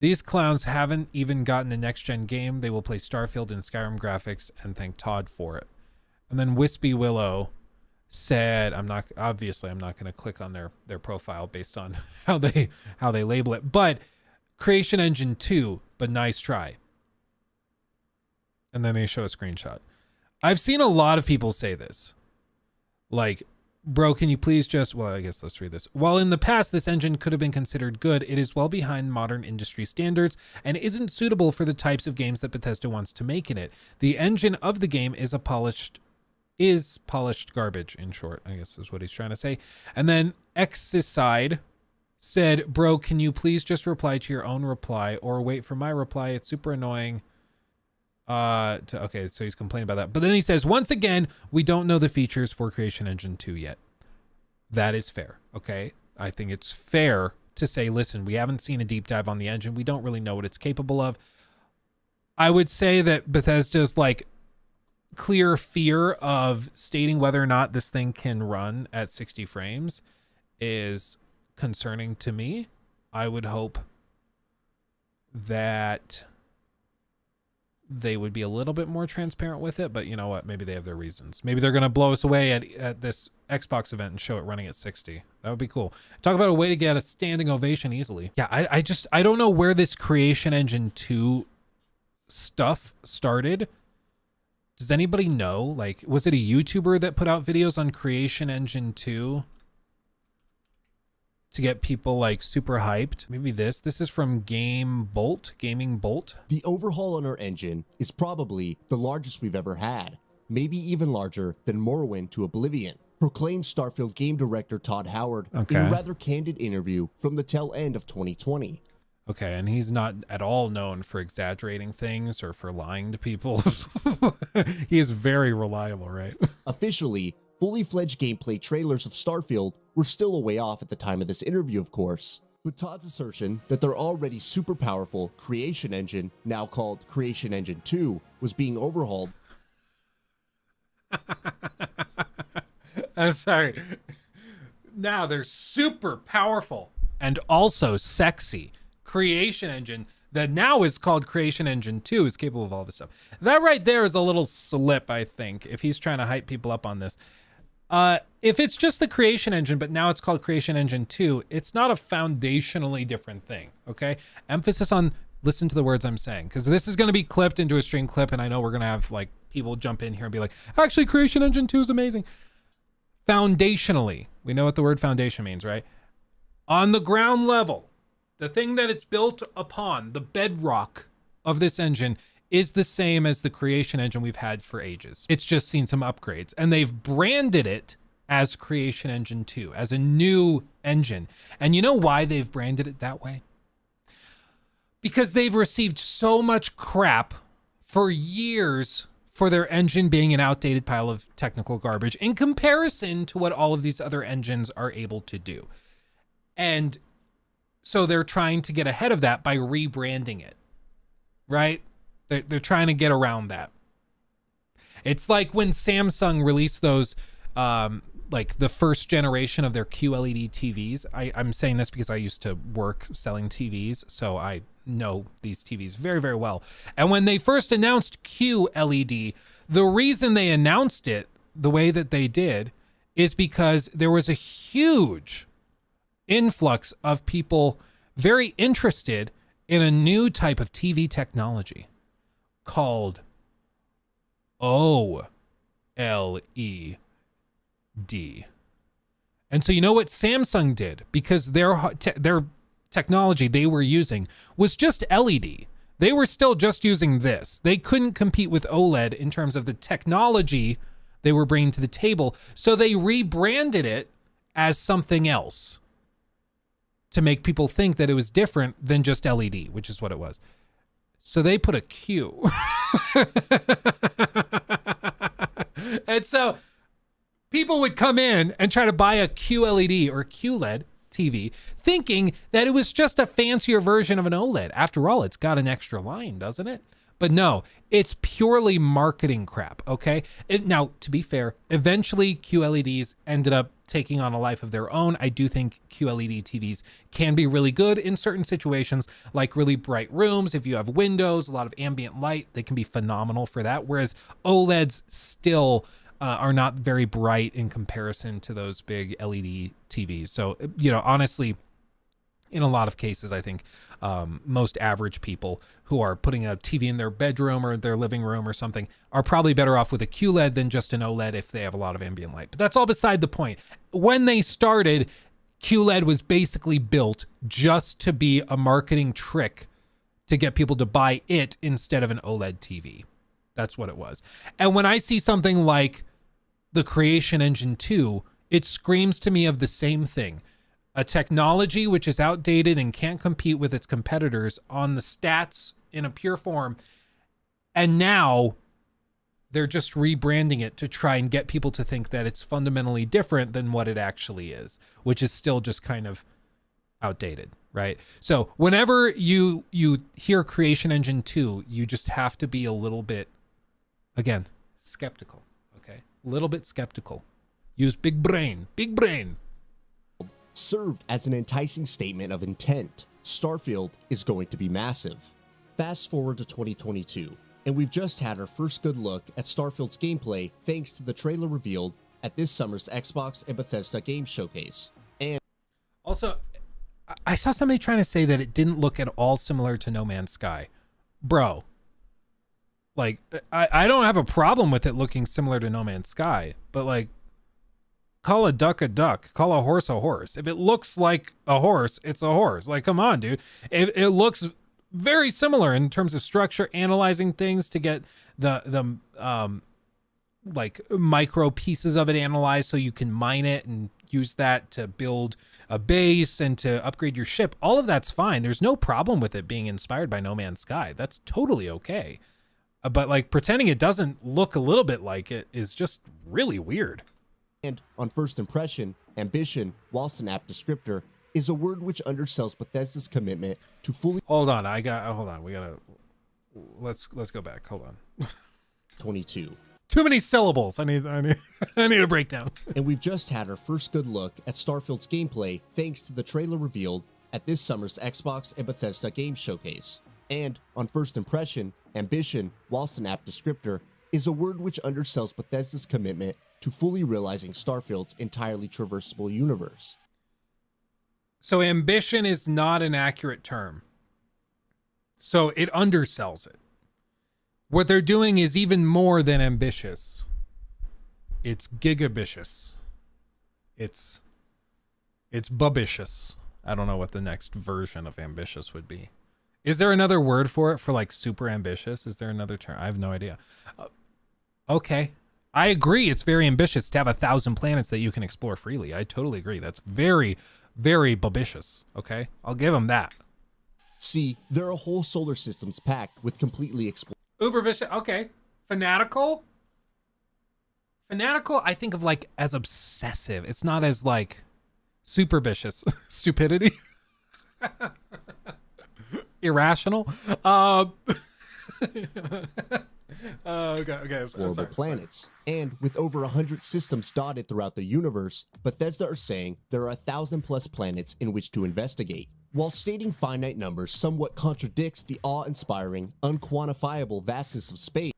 These clowns haven't even gotten a next-gen game. They will play Starfield and Skyrim graphics and thank Todd for it. And then Wispy Willow said, I'm not going to click on their profile based on how they label it, but Creation Engine 2, but nice try. And then they show a screenshot. I've seen a lot of people say this. Like, bro, can you please just, well, I guess let's read this. While in the past this engine could have been considered good, it is well behind modern industry standards and isn't suitable for the types of games that Bethesda wants to make in it. The engine of the game is polished garbage, in short, I guess is what he's trying to say. And then Exicide said, bro, can you please just reply to your own reply or wait for my reply? It's super annoying. Okay, so he's complaining about that. But then he says, once again, we don't know the features for Creation Engine 2 yet. That is fair, okay? I think it's fair to say, listen, we haven't seen a deep dive on the engine. We don't really know what it's capable of. I would say that Bethesda's like clear fear of stating whether or not this thing can run at 60 frames is concerning to me. I would hope that they would be a little bit more transparent with it, but you know what? Maybe they have their reasons. Maybe they're going to blow us away at this Xbox event and show it running at 60. That would be cool. Talk about a way to get a standing ovation easily. Yeah, I don't know where this Creation Engine 2 stuff started. Does anybody know? Like, was it a YouTuber that put out videos on Creation Engine 2 to get people like super hyped? Maybe this is from Gaming Bolt. The overhaul on our engine is probably the largest we've ever had, maybe even larger than Morrowind to Oblivion, proclaimed Starfield game director Todd Howard in a rather candid interview from the tail end of 2020. Okay, and he's not at all known for exaggerating things or for lying to people. He is very reliable, right? Officially, fully fledged gameplay trailers of Starfield were still a way off at the time of this interview, of course. But Todd's assertion that their already super powerful Creation Engine, now called Creation Engine 2, was being overhauled. I'm sorry. Now they're super powerful and also sexy. Creation Engine that now is called Creation Engine 2 is capable of all this stuff. That right there is a little slip, I think, if he's trying to hype people up on this. If it's just the Creation Engine, but now it's called Creation Engine 2, it's not a foundationally different thing, okay? Emphasis on listen to the words I'm saying, because this is going to be clipped into a stream clip, and I know we're going to have like people jump in here and be like, actually, Creation Engine 2 is amazing. Foundationally, we know what the word foundation means, right? On the ground level, the thing that it's built upon, the bedrock of this engine, is the same as the Creation Engine we've had for ages. It's just seen some upgrades, and they've branded it as Creation Engine 2, as a new engine. And you know why they've branded it that way? Because they've received so much crap for years for their engine being an outdated pile of technical garbage in comparison to what all of these other engines are able to do. And so they're trying to get ahead of that by rebranding it, right? They're trying to get around that. It's like when Samsung released those, like the first generation of their QLED TVs. I'm saying this because I used to work selling TVs, so I know these TVs very, very well. And when they first announced QLED, the reason they announced it the way that they did is because there was a huge influx of people very interested in a new type of TV technology called OLED. And so you know what Samsung did? Because their technology they were using was just LED. They were still just using this. They couldn't compete with OLED in terms of the technology they were bringing to the table. So they rebranded it as something else to make people think that it was different than just LED, which is what it was. So they put a Q. And so people would come in and try to buy a QLED or QLED TV thinking that it was just a fancier version of an OLED. After all, it's got an extra line, doesn't it? But no, it's purely marketing crap, okay? Now, to be fair, eventually QLEDs ended up taking on a life of their own. I do think QLED TVs can be really good in certain situations, like really bright rooms. If you have windows, a lot of ambient light, they can be phenomenal for that. Whereas OLEDs still are not very bright in comparison to those big LED TVs. So, honestly, in a lot of cases, I think most average people who are putting a TV in their bedroom or their living room or something are probably better off with a QLED than just an OLED if they have a lot of ambient light. But that's all beside the point. When they started, QLED was basically built just to be a marketing trick to get people to buy it instead of an OLED TV. That's what it was. And when I see something like the Creation Engine 2, it screams to me of the same thing. A technology which is outdated and can't compete with its competitors on the stats in a pure form. And now they're just rebranding it to try and get people to think that it's fundamentally different than what it actually is, which is still just kind of outdated, right? So whenever you hear Creation Engine 2, you just have to be a little bit, again, skeptical, okay? A little bit skeptical. Use big brain. Served as an enticing statement of intent. Starfield is going to be massive. Fast forward to 2022, and we've just had our first good look at Starfield's gameplay thanks to the trailer revealed at this summer's Xbox and Bethesda Game Showcase. And also, I saw somebody trying to say that it didn't look at all similar to No Man's Sky. Bro, like, I don't have a problem with it looking similar to No Man's Sky, but like, call a duck, call a horse. If it looks like a horse, it's a horse. Like, come on, dude. It looks very similar in terms of structure, analyzing things to get the like micro pieces of it analyzed so you can mine it and use that to build a base and to upgrade your ship. All of that's fine. There's no problem with it being inspired by No Man's Sky. That's totally okay. But like pretending it doesn't look a little bit like it is just really weird. And on first impression, ambition, whilst an apt descriptor, is a word which undersells Bethesda's commitment to fully... Hold on, let's go back. Hold on. 22. Too many syllables. I need a breakdown. And we've just had our first good look at Starfield's gameplay thanks to the trailer revealed at this summer's Xbox and Bethesda Game Showcase. And on first impression, ambition, whilst an apt descriptor, is a word which undersells Bethesda's commitment to fully realizing Starfield's entirely traversable universe. So ambition is not an accurate term. So it undersells it. What they're doing is even more than ambitious. It's gigabitious. It's bubitious. I don't know what the next version of ambitious would be. Is there another word for it, for like super ambitious? Is there another term? I have no idea. Okay. I agree. It's very ambitious to have 1,000 planets that you can explore freely. I totally agree. That's very, very bubitious. Okay. I'll give them that. See, there are whole solar systems packed with completely explored. Uber vicious. Okay. Fanatical. Fanatical, I think of like as obsessive. It's not as like super vicious. Stupidity. Irrational. Okay. Orbital planets. And with over 100 systems dotted throughout the universe, Bethesda are saying there are 1,000+ planets in which to investigate. While stating finite numbers somewhat contradicts the awe-inspiring, unquantifiable vastness of space.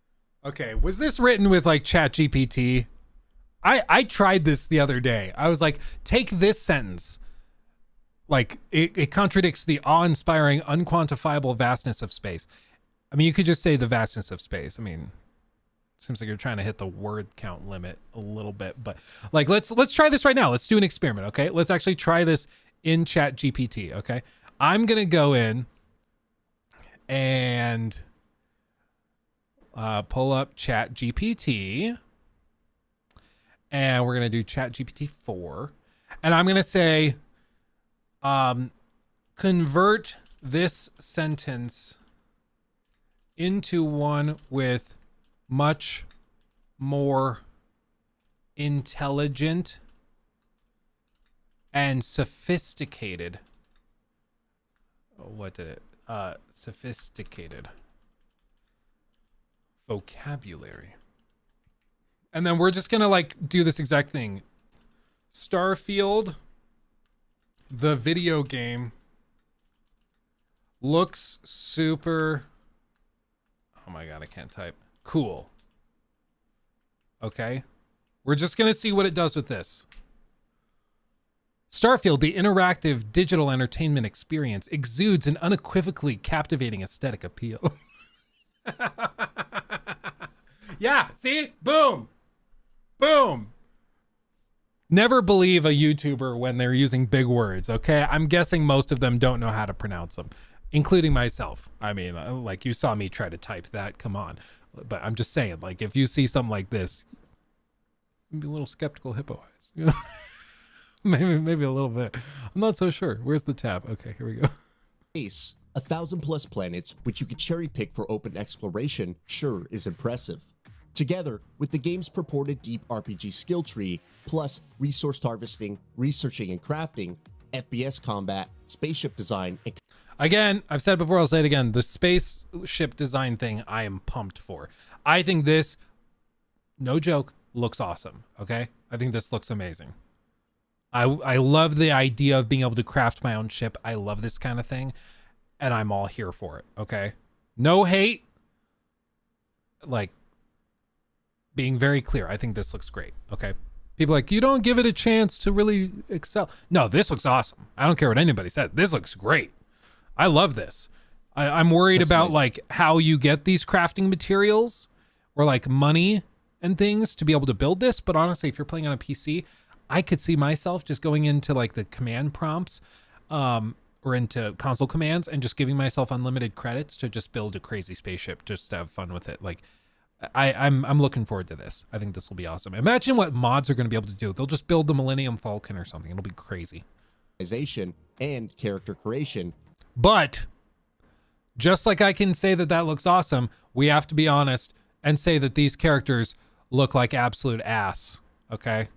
Okay, was this written with like ChatGPT? I tried this the other day. I was like, take this sentence. Like, it contradicts the awe-inspiring, unquantifiable vastness of space. I mean, you could just say the vastness of space. I mean, it seems like you're trying to hit the word count limit a little bit, but like, let's try this right now. Let's do an experiment, okay? Let's actually try this in ChatGPT, okay? I'm gonna go in and pull up ChatGPT, and we're gonna do ChatGPT 4, and I'm gonna say, convert this sentence into one with much more intelligent and sophisticated. What did it? Sophisticated vocabulary. And then we're just gonna like do this exact thing. Starfield, the video game, looks super, oh my god, I can't type, cool. Okay, we're just gonna see what it does with this. Starfield, the interactive digital entertainment experience, exudes an unequivocally captivating aesthetic appeal. Yeah, see? Boom. Boom. Never believe a YouTuber when they're using big words, okay? I'm guessing most of them don't know how to pronounce them, including myself. I mean, like, you saw me try to type that, come on. But I'm just saying, like, if you see something like this, be a little skeptical hippo eyes, you know? maybe a little bit. I'm not so sure. Where's the tab? Okay, here we go. Space, 1,000+ planets, which you could cherry pick for open exploration, sure is impressive. Together, with the game's purported deep RPG skill tree, plus resource harvesting, researching and crafting, FPS combat, spaceship design, and again, I've said it before, I'll say it again, the spaceship design thing I am pumped for. I think this, no joke, looks awesome, okay? I think this looks amazing. I love the idea of being able to craft my own ship. I love this kind of thing, and I'm all here for it, okay? No hate. Like, being very clear, I think this looks great, okay? People are like, you don't give it a chance to really excel. No, this looks awesome. I don't care what anybody says. This looks great. I love this. I'm worried about nice. Like how you get these crafting materials or like money and things to be able to build this. But honestly, if you're playing on a PC, I could see myself just going into like the command prompts or into console commands and just giving myself unlimited credits to just build a crazy spaceship, just to have fun with it. Like I'm looking forward to this. I think this will be awesome. Imagine what mods are going to be able to do. They'll just build the Millennium Falcon or something. It'll be crazy. And character creation. But just like I can say that that looks awesome, we have to be honest and say that these characters look like absolute ass. Okay.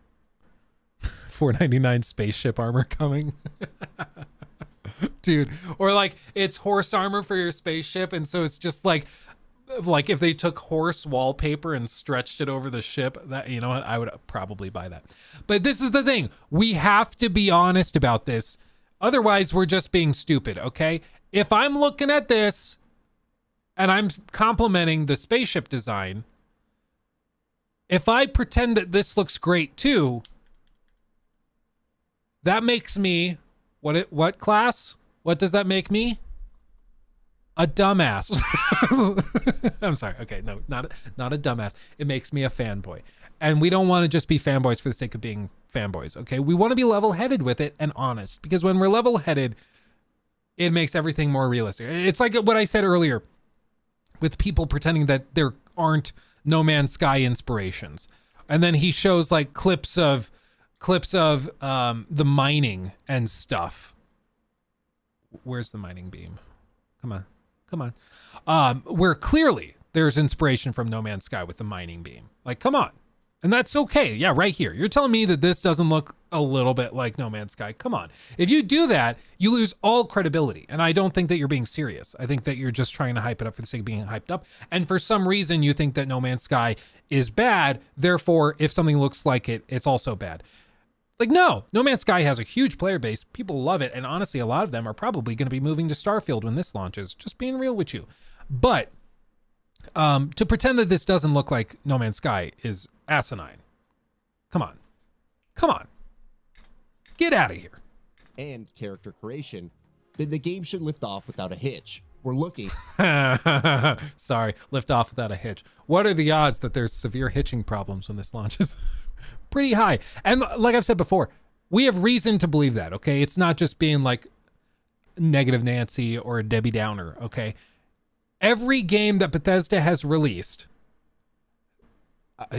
$4.99 spaceship armor coming. Dude, or like it's horse armor for your spaceship, and so it's just like if they took horse wallpaper and stretched it over the ship, that, you know what, I would probably buy that. But this is the thing, we have to be honest about this, otherwise we're just being stupid. Okay, if I'm looking at this and I'm complimenting the spaceship design, if I pretend that this looks great too, that makes me what class? What does that make me? A dumbass. I'm sorry. Okay, no, not a dumbass. It makes me a fanboy. And we don't want to just be fanboys for the sake of being fanboys, okay? We want to be level-headed with it and honest, because when we're level-headed, it makes everything more realistic. It's like what I said earlier with people pretending that there aren't No Man's Sky inspirations. And then he shows like clips of the mining and stuff. Where's the mining beam? Come on. Where clearly there's inspiration from No Man's Sky with the mining beam. Like, come on. And that's okay. Yeah, right here. You're telling me that this doesn't look a little bit like No Man's Sky? Come on. If you do that, you lose all credibility. And I don't think that you're being serious. I think that you're just trying to hype it up for the sake of being hyped up. And for some reason, you think that No Man's Sky is bad. Therefore, if something looks like it, it's also bad. Like, no Man's Sky has a huge player base. People love it. And honestly, a lot of them are probably going to be moving to Starfield when this launches. Just being real with you. But to pretend that this doesn't look like No Man's Sky is asinine. Come on. Get out of here. And character creation, then the game should lift off without a hitch. We're looking. Sorry, lift off without a hitch. What are the odds that there's severe hitching problems when this launches? Pretty high. And like I've said before, we have reason to believe that, okay? It's not just being like negative Nancy or a Debbie Downer, okay? Every game that Bethesda has released,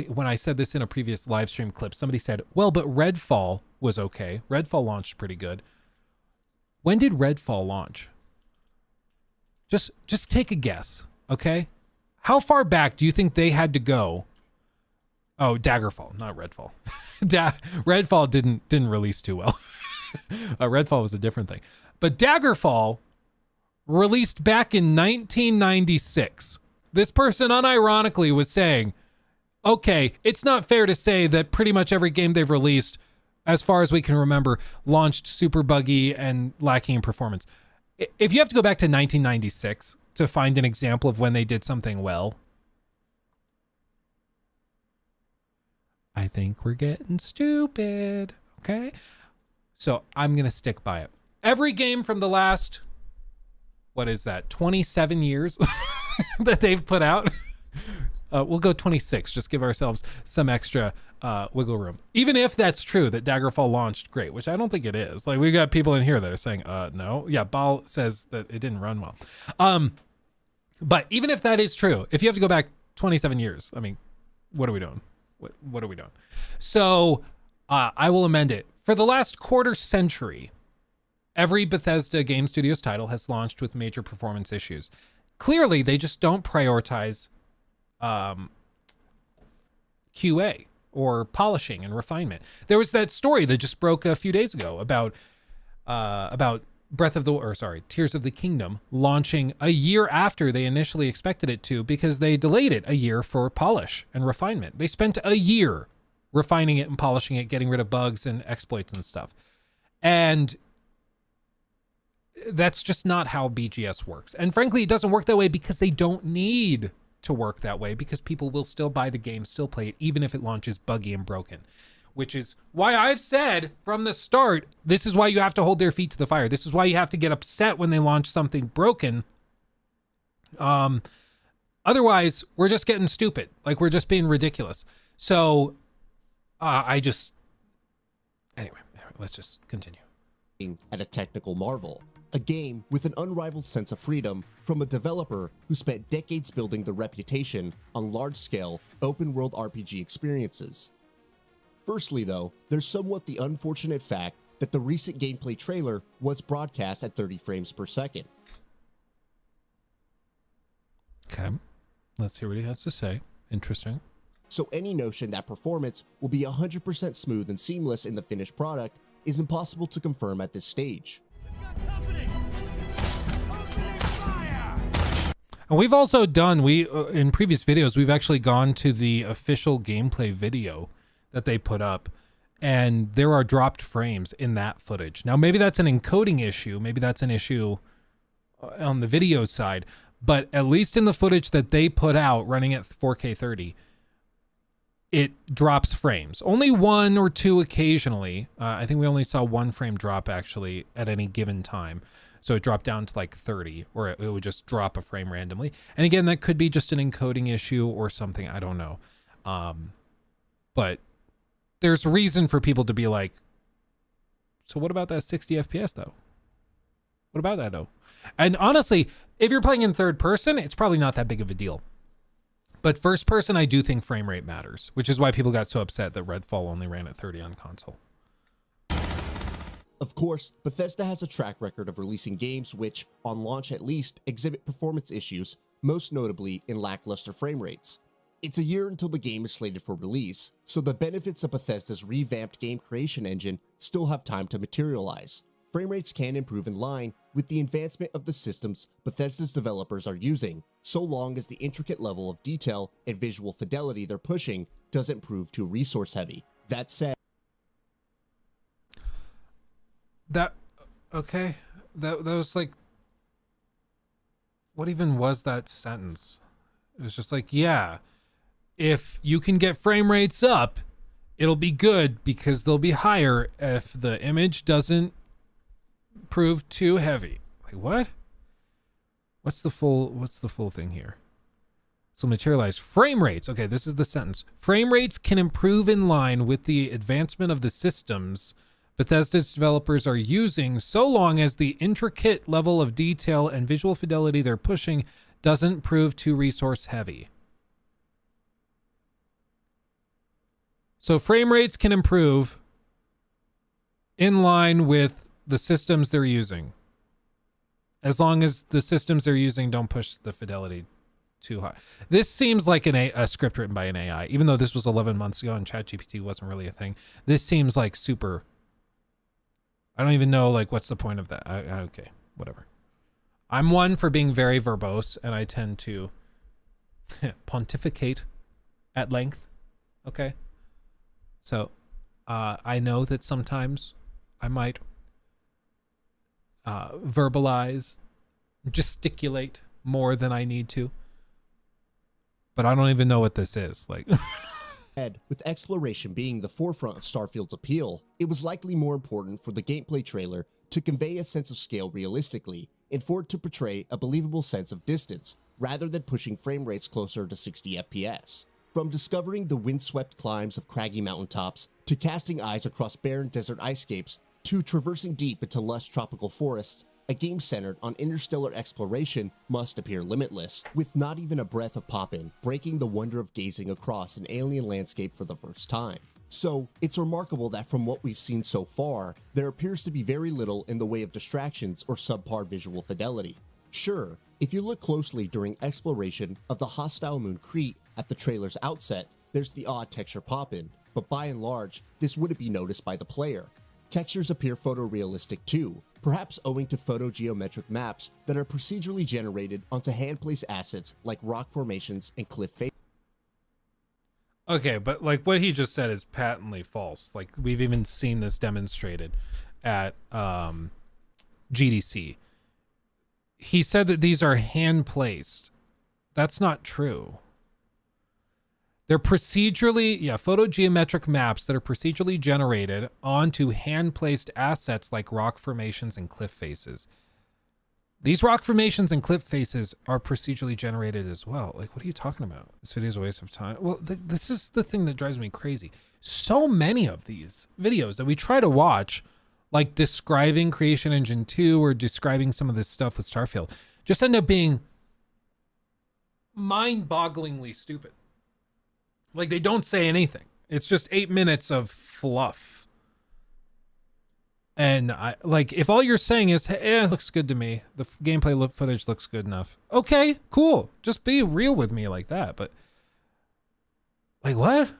when I said this in a previous live stream clip, somebody said, well, but Redfall was okay. Redfall launched pretty good. When did Redfall launch? Just take a guess, okay? How far back do you think they had to go? Oh, Daggerfall, not Redfall. Redfall didn't release too well. Redfall was a different thing. But Daggerfall released back in 1996. This person unironically was saying, okay, it's not fair to say that pretty much every game they've released, as far as we can remember, launched super buggy and lacking in performance. If you have to go back to 1996 to find an example of when they did something well, I think we're getting stupid, okay? So I'm going to stick by it. Every game from the last, 27 years that they've put out, we'll go 26, just give ourselves some extra wiggle room. Even if that's true, that Daggerfall launched great, which I don't think it is. Like, we got people in here that are saying, no. Yeah, Bal says that it didn't run well. But even if that is true, if you have to go back 27 years, I mean, what are we doing? What are we doing? So I will amend it. For the last quarter century, every Bethesda Game Studios title has launched with major performance issues. Clearly, they just don't prioritize QA or polishing and refinement. There was that story that just broke a few days ago about Tears of the Kingdom launching a year after they initially expected it to, because they delayed it a year for polish and refinement. They spent a year refining it and polishing it, getting rid of bugs and exploits and stuff. And that's just not how BGS works. And frankly, it doesn't work that way because they don't need to work that way, because people will still buy the game, still play it, even if it launches buggy and broken. Which is why I've said from the start, this is why you have to hold their feet to the fire. This is why you have to get upset when they launch something broken. Otherwise, we're just getting stupid. Like, we're just being ridiculous. So, anyway, let's just continue. At a technical marvel. A game with an unrivaled sense of freedom from a developer who spent decades building the reputation on large-scale, open-world RPG experiences. Firstly, though, there's somewhat the unfortunate fact that the recent gameplay trailer was broadcast at 30 frames per second. Okay, let's hear what he has to say. Interesting. So any notion that performance will be 100% smooth and seamless in the finished product is impossible to confirm at this stage. And we've also done, in previous videos, we've actually gone to the official gameplay video that they put up, and there are dropped frames in that footage. Now, maybe that's an encoding issue. Maybe that's an issue on the video side, but at least in the footage that they put out running at 4K 30, it drops frames. Only one or two occasionally. I think we only saw one frame drop actually at any given time. So it dropped down to like 30, or it would just drop a frame randomly. And again, that could be just an encoding issue or something. I don't know. But there's reason for people to be like, so what about that 60 FPS though? What about that though? And honestly, if you're playing in third person, it's probably not that big of a deal. But first person, I do think frame rate matters, which is why people got so upset that Redfall only ran at 30 on console. Of course, Bethesda has a track record of releasing games which, on launch at least, exhibit performance issues, most notably in lackluster frame rates. It's a year until the game is slated for release, so the benefits of Bethesda's revamped game creation engine still have time to materialize. Frame rates can improve in line with the advancement of the systems Bethesda's developers are using, so long as the intricate level of detail and visual fidelity they're pushing doesn't prove too resource heavy. That said, that was like, what even was that sentence? It was just like, yeah, if you can get frame rates up, it'll be good because they'll be higher if the image doesn't prove too heavy. Like, what? What's the full thing here? So materialize frame rates. Okay, this is the sentence. Frame rates can improve in line with the advancement of the systems Bethesda's developers are using, so long as the intricate level of detail and visual fidelity they're pushing doesn't prove too resource heavy. So frame rates can improve in line with the systems they're using, as long as the systems they're using don't push the fidelity too high. This seems like a script written by an AI, even though this was 11 months ago and ChatGPT wasn't really a thing. This seems like super... I don't even know, like, what's the point of that? Okay, whatever. I'm one for being very verbose, and I tend to pontificate at length. Okay. So, I know that sometimes I might verbalize, gesticulate more than I need to, but I don't even know what this is. Like, with exploration being the forefront of Starfield's appeal, it was likely more important for the gameplay trailer to convey a sense of scale realistically, and for it to portray a believable sense of distance, rather than pushing frame rates closer to 60 FPS. From discovering the windswept climbs of craggy mountaintops, to casting eyes across barren desert icescapes, to traversing deep into lush tropical forests, a game centered on interstellar exploration must appear limitless, with not even a breath of poppin' breaking the wonder of gazing across an alien landscape for the first time. So, it's remarkable that from what we've seen so far, there appears to be very little in the way of distractions or subpar visual fidelity. Sure, if you look closely during exploration of the hostile moon Crete at the trailer's outset, there's the odd texture pop-in, but by and large, this wouldn't be noticed by the player. Textures appear photorealistic too, perhaps owing to photogeometric maps that are procedurally generated onto hand-placed assets like rock formations and cliff faces. okay, but like what he just said is patently false. Like we've even seen this demonstrated at GDC. He said that these are hand placed. That's not true. They're photogeometric maps that are procedurally generated onto hand-placed assets like rock formations and cliff faces. These rock formations and cliff faces are procedurally generated as well. Like, what are you talking about? This video is a waste of time. Well, this is the thing that drives me crazy. So many of these videos that we try to watch, like describing Creation Engine 2 or describing some of this stuff with Starfield, just end up being mind-bogglingly stupid. Like, they don't say anything. It's just 8 minutes of fluff. And if all you're saying is, hey, it looks good to me, the gameplay footage looks good enough. Okay, cool. Just be real with me like that. But like, what?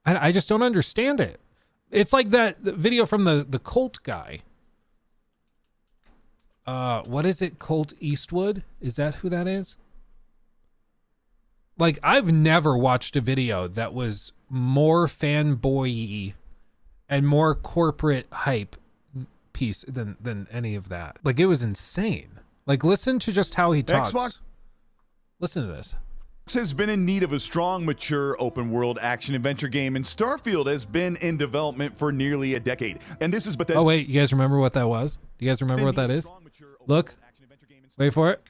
I just don't understand it. It's like the video from the Colt guy. What is it? Colt Eastwood? Is that who that is? Like, I've never watched a video that was more fanboy-y and more corporate hype piece than any of that. Like, it was insane. Like, listen to just how he talks. Xbox Listen to this. has been in need of a strong, mature, open-world action-adventure game, and Starfield has been in development for nearly a decade. And this is Bethesda. Oh, wait, you guys remember what that was? Do you guys remember what that is? Look. Wait for it.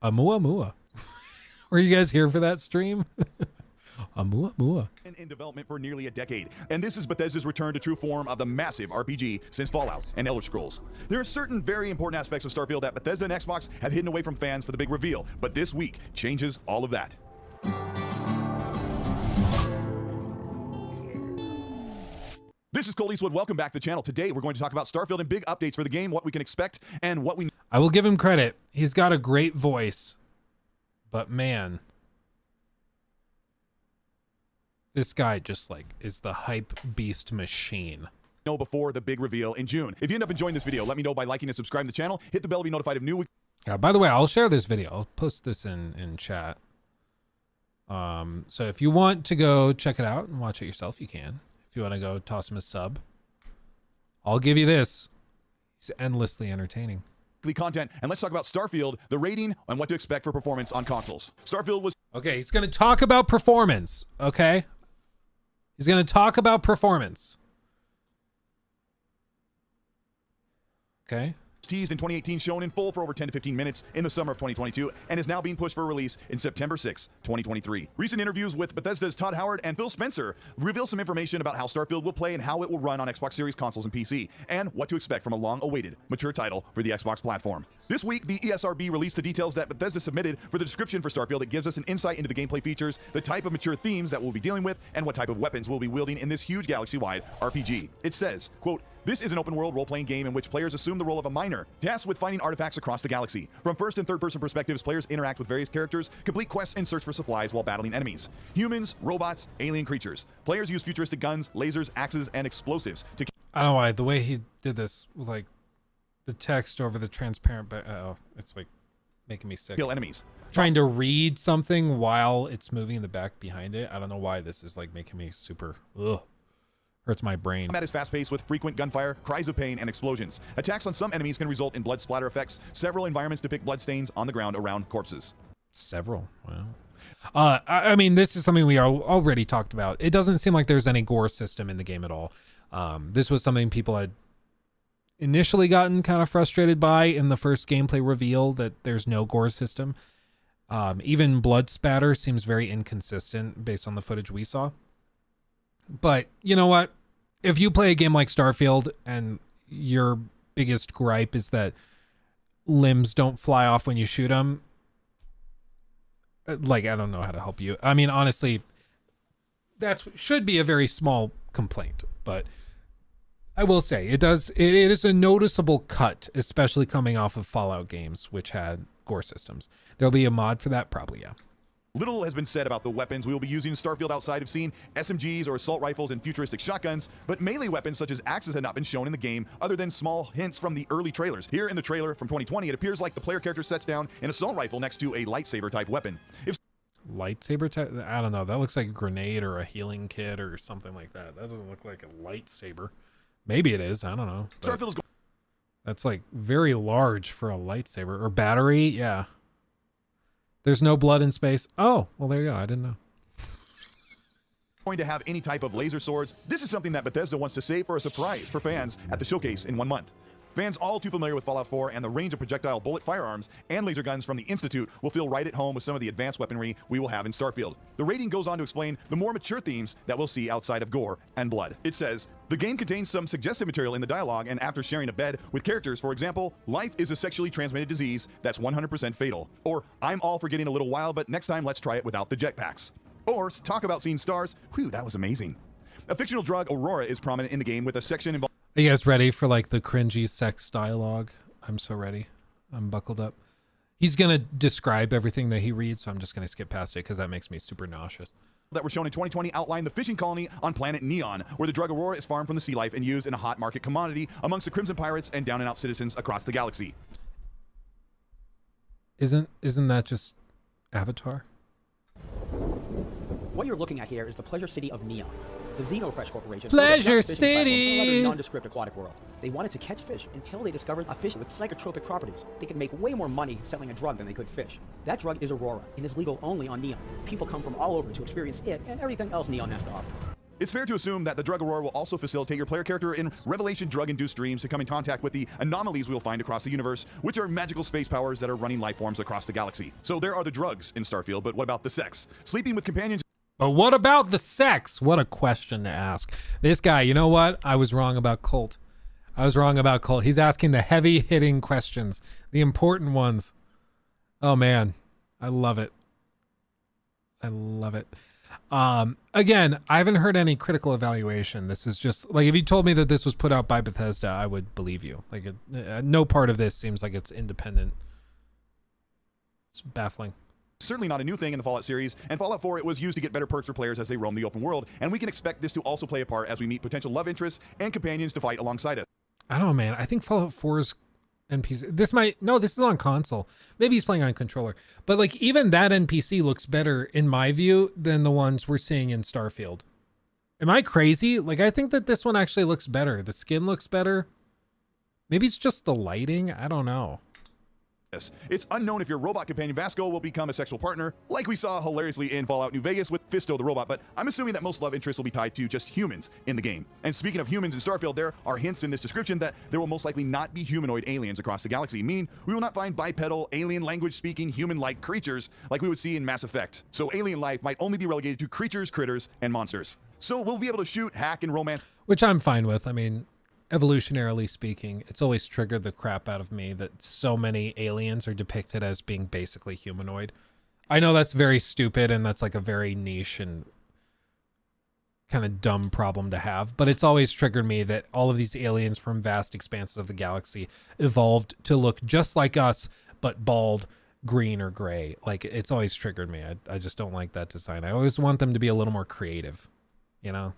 Amua. Were you guys here for that stream? Amua. In development for nearly a decade, and this is Bethesda's return to true form of the massive RPG since Fallout and Elder Scrolls. There are certain very important aspects of Starfield that Bethesda and Xbox have hidden away from fans for the big reveal, but this week changes all of that. This is Cole Eastwood. Welcome back to the channel. Today we're going to talk about Starfield and big updates for the game, what we can expect, and what we... I will give him credit. He's got a great voice. But man, this guy just is the hype beast machine. know before the big reveal in June. If you end up enjoying this video, let me know by liking and subscribing to the channel. Hit the bell to be notified of new... Yeah, by the way, I'll share this video. I'll post this in chat. So if you want to go check it out and watch it yourself, you can. If you want to go toss him a sub, I'll give you this. He's endlessly entertaining. Content, and let's talk about Starfield, the rating, and what to expect for performance on consoles. Starfield was... Okay, he's going to talk about performance, okay? He's going to talk about performance. Okay. teased in 2018, shown in full for over 10 to 15 minutes in the summer of 2022, and is now being pushed for release in September 6, 2023. Recent interviews with Bethesda's Todd Howard and Phil Spencer reveal some information about how Starfield will play and how it will run on Xbox Series consoles and PC, and what to expect from a long-awaited, mature title for the Xbox platform. This week, the ESRB released the details that Bethesda submitted for the description for Starfield that gives us an insight into the gameplay features, the type of mature themes that we'll be dealing with, and what type of weapons we'll be wielding in this huge galaxy-wide RPG. It says, quote, "This is an open-world role-playing game in which players assume the role of a miner, tasked with finding artifacts across the galaxy. From first and third-person perspectives, players interact with various characters, complete quests, and search for supplies while battling enemies. Humans, robots, alien creatures. Players use futuristic guns, lasers, axes, and explosives to..." I don't know why. The way he did this with, like, the text over the transparent... oh, it's, like, making me sick. kill enemies. Trying to read something while it's moving in the back behind it. I don't know why this is like making me super, ugh. Hurts my brain. Combat is fast-paced with frequent gunfire, cries of pain, and explosions. Attacks on some enemies can result in blood splatter effects. Several environments depict bloodstains on the ground around corpses. Several. Wow. I mean, this is something we already talked about. It doesn't seem like there's any gore system in the game at all. This was something people had initially gotten kind of frustrated by in the first gameplay reveal, that there's no gore system. Even blood spatter seems very inconsistent based on the footage we saw. But you know what? If you play a game like Starfield and your biggest gripe is that limbs don't fly off when you shoot them, like, I don't know how to help you. I mean, honestly, should be a very small complaint, but I will say it is a noticeable cut, especially coming off of Fallout games, which had gore systems. There'll be a mod for that, probably, yeah. Little has been said about the weapons we will be using in Starfield outside of seeing SMGs or assault rifles and futuristic shotguns, but melee weapons such as axes have not been shown in the game other than small hints from the early trailers. Here in the trailer from 2020, it appears like the player character sets down an assault rifle next to a lightsaber type weapon. Lightsaber type? I don't know. That looks like a grenade or a healing kit or something like that. That doesn't look like a lightsaber. Maybe it is. I don't know. Starfield is that's like very large for a lightsaber. Or battery? Yeah. There's no blood in space. Oh, well, there you go. I didn't know. going to have any type of laser swords. This is something that Bethesda wants to save for a surprise for fans at the showcase in 1 month. Fans all too familiar with Fallout 4 and the range of projectile bullet firearms and laser guns from the Institute will feel right at home with some of the advanced weaponry we will have in Starfield. The rating goes on to explain the more mature themes that we'll see outside of gore and blood. It says, the game contains some suggestive material in the dialogue, and after sharing a bed with characters, for example, life is a sexually transmitted disease that's 100% fatal. Or, I'm all for getting a little wild, but next time let's try it without the jetpacks. Or, talk about seeing stars. Whew, that was amazing. A fictional drug, Aurora, is prominent in the game with a section involved. Are you guys ready for like the cringy sex dialogue? I'm so ready. I'm buckled up. He's going to describe everything that he reads, so I'm just going to skip past it because that makes me super nauseous. That were shown in 2020 outline the fishing colony on planet Neon, where the drug Aurora is farmed from the sea life and used in a hot market commodity amongst the Crimson Pirates and down-and-out citizens across the galaxy. Isn't that just Avatar? What you're looking at here is the Pleasure City of Neon. The Xenofresh Corporation Pleasure City! Another nondescript aquatic world. They wanted to catch fish until they discovered a fish with psychotropic properties. They could make way more money selling a drug than they could fish. That drug is Aurora and is legal only on Neon. People come from all over to experience it and everything else Neon has to offer. It's fair to assume that the drug Aurora will also facilitate your player character in Revelation drug-induced dreams to come in contact with the anomalies we'll find across the universe, which are magical space powers that are running life forms across the galaxy. So there are the drugs in Starfield, but what about the sex? Sleeping with companions. But what about the sex? What a question to ask. This guy, you know what? I was wrong about Colt. He's asking the heavy-hitting questions, the important ones. Oh, man. I love it. Again, I haven't heard any critical evaluation. This is just, like, if you told me that this was put out by Bethesda, I would believe you. Like, no part of this seems like it's independent. It's baffling. Certainly not a new thing in the Fallout series, and Fallout 4 it was used to get better perks for players as they roam the open world, and we can expect this to also play a part as we meet potential love interests and companions to fight alongside us. I don't know, man. I think Fallout 4's NPC, this is on console. Maybe he's playing on controller, but like even that NPC looks better in my view than the ones we're seeing in Starfield. Am I crazy? Like, I think that this one actually looks better. The skin looks better. Maybe it's just the lighting. I don't know. It's unknown if your robot companion Vasco will become a sexual partner, like we saw hilariously in Fallout New Vegas with Fisto the robot, but I'm assuming that most love interests will be tied to just humans in the game. And speaking of humans in Starfield, there are hints in this description that there will most likely not be humanoid aliens across the galaxy, meaning we will not find bipedal, alien language-speaking, human-like creatures like we would see in Mass Effect. So alien life might only be relegated to creatures, critters, and monsters. So we'll be able to shoot, hack, and romance. Which I'm fine with. I mean, evolutionarily speaking, it's always triggered the crap out of me that so many aliens are depicted as being basically humanoid. I know that's very stupid and that's like a very niche and kind of dumb problem to have, but it's always triggered me that all of these aliens from vast expanses of the galaxy evolved to look just like us, but bald, green, or gray. Like, it's always triggered me. I just don't like that design. I always want them to be a little more creative, you know?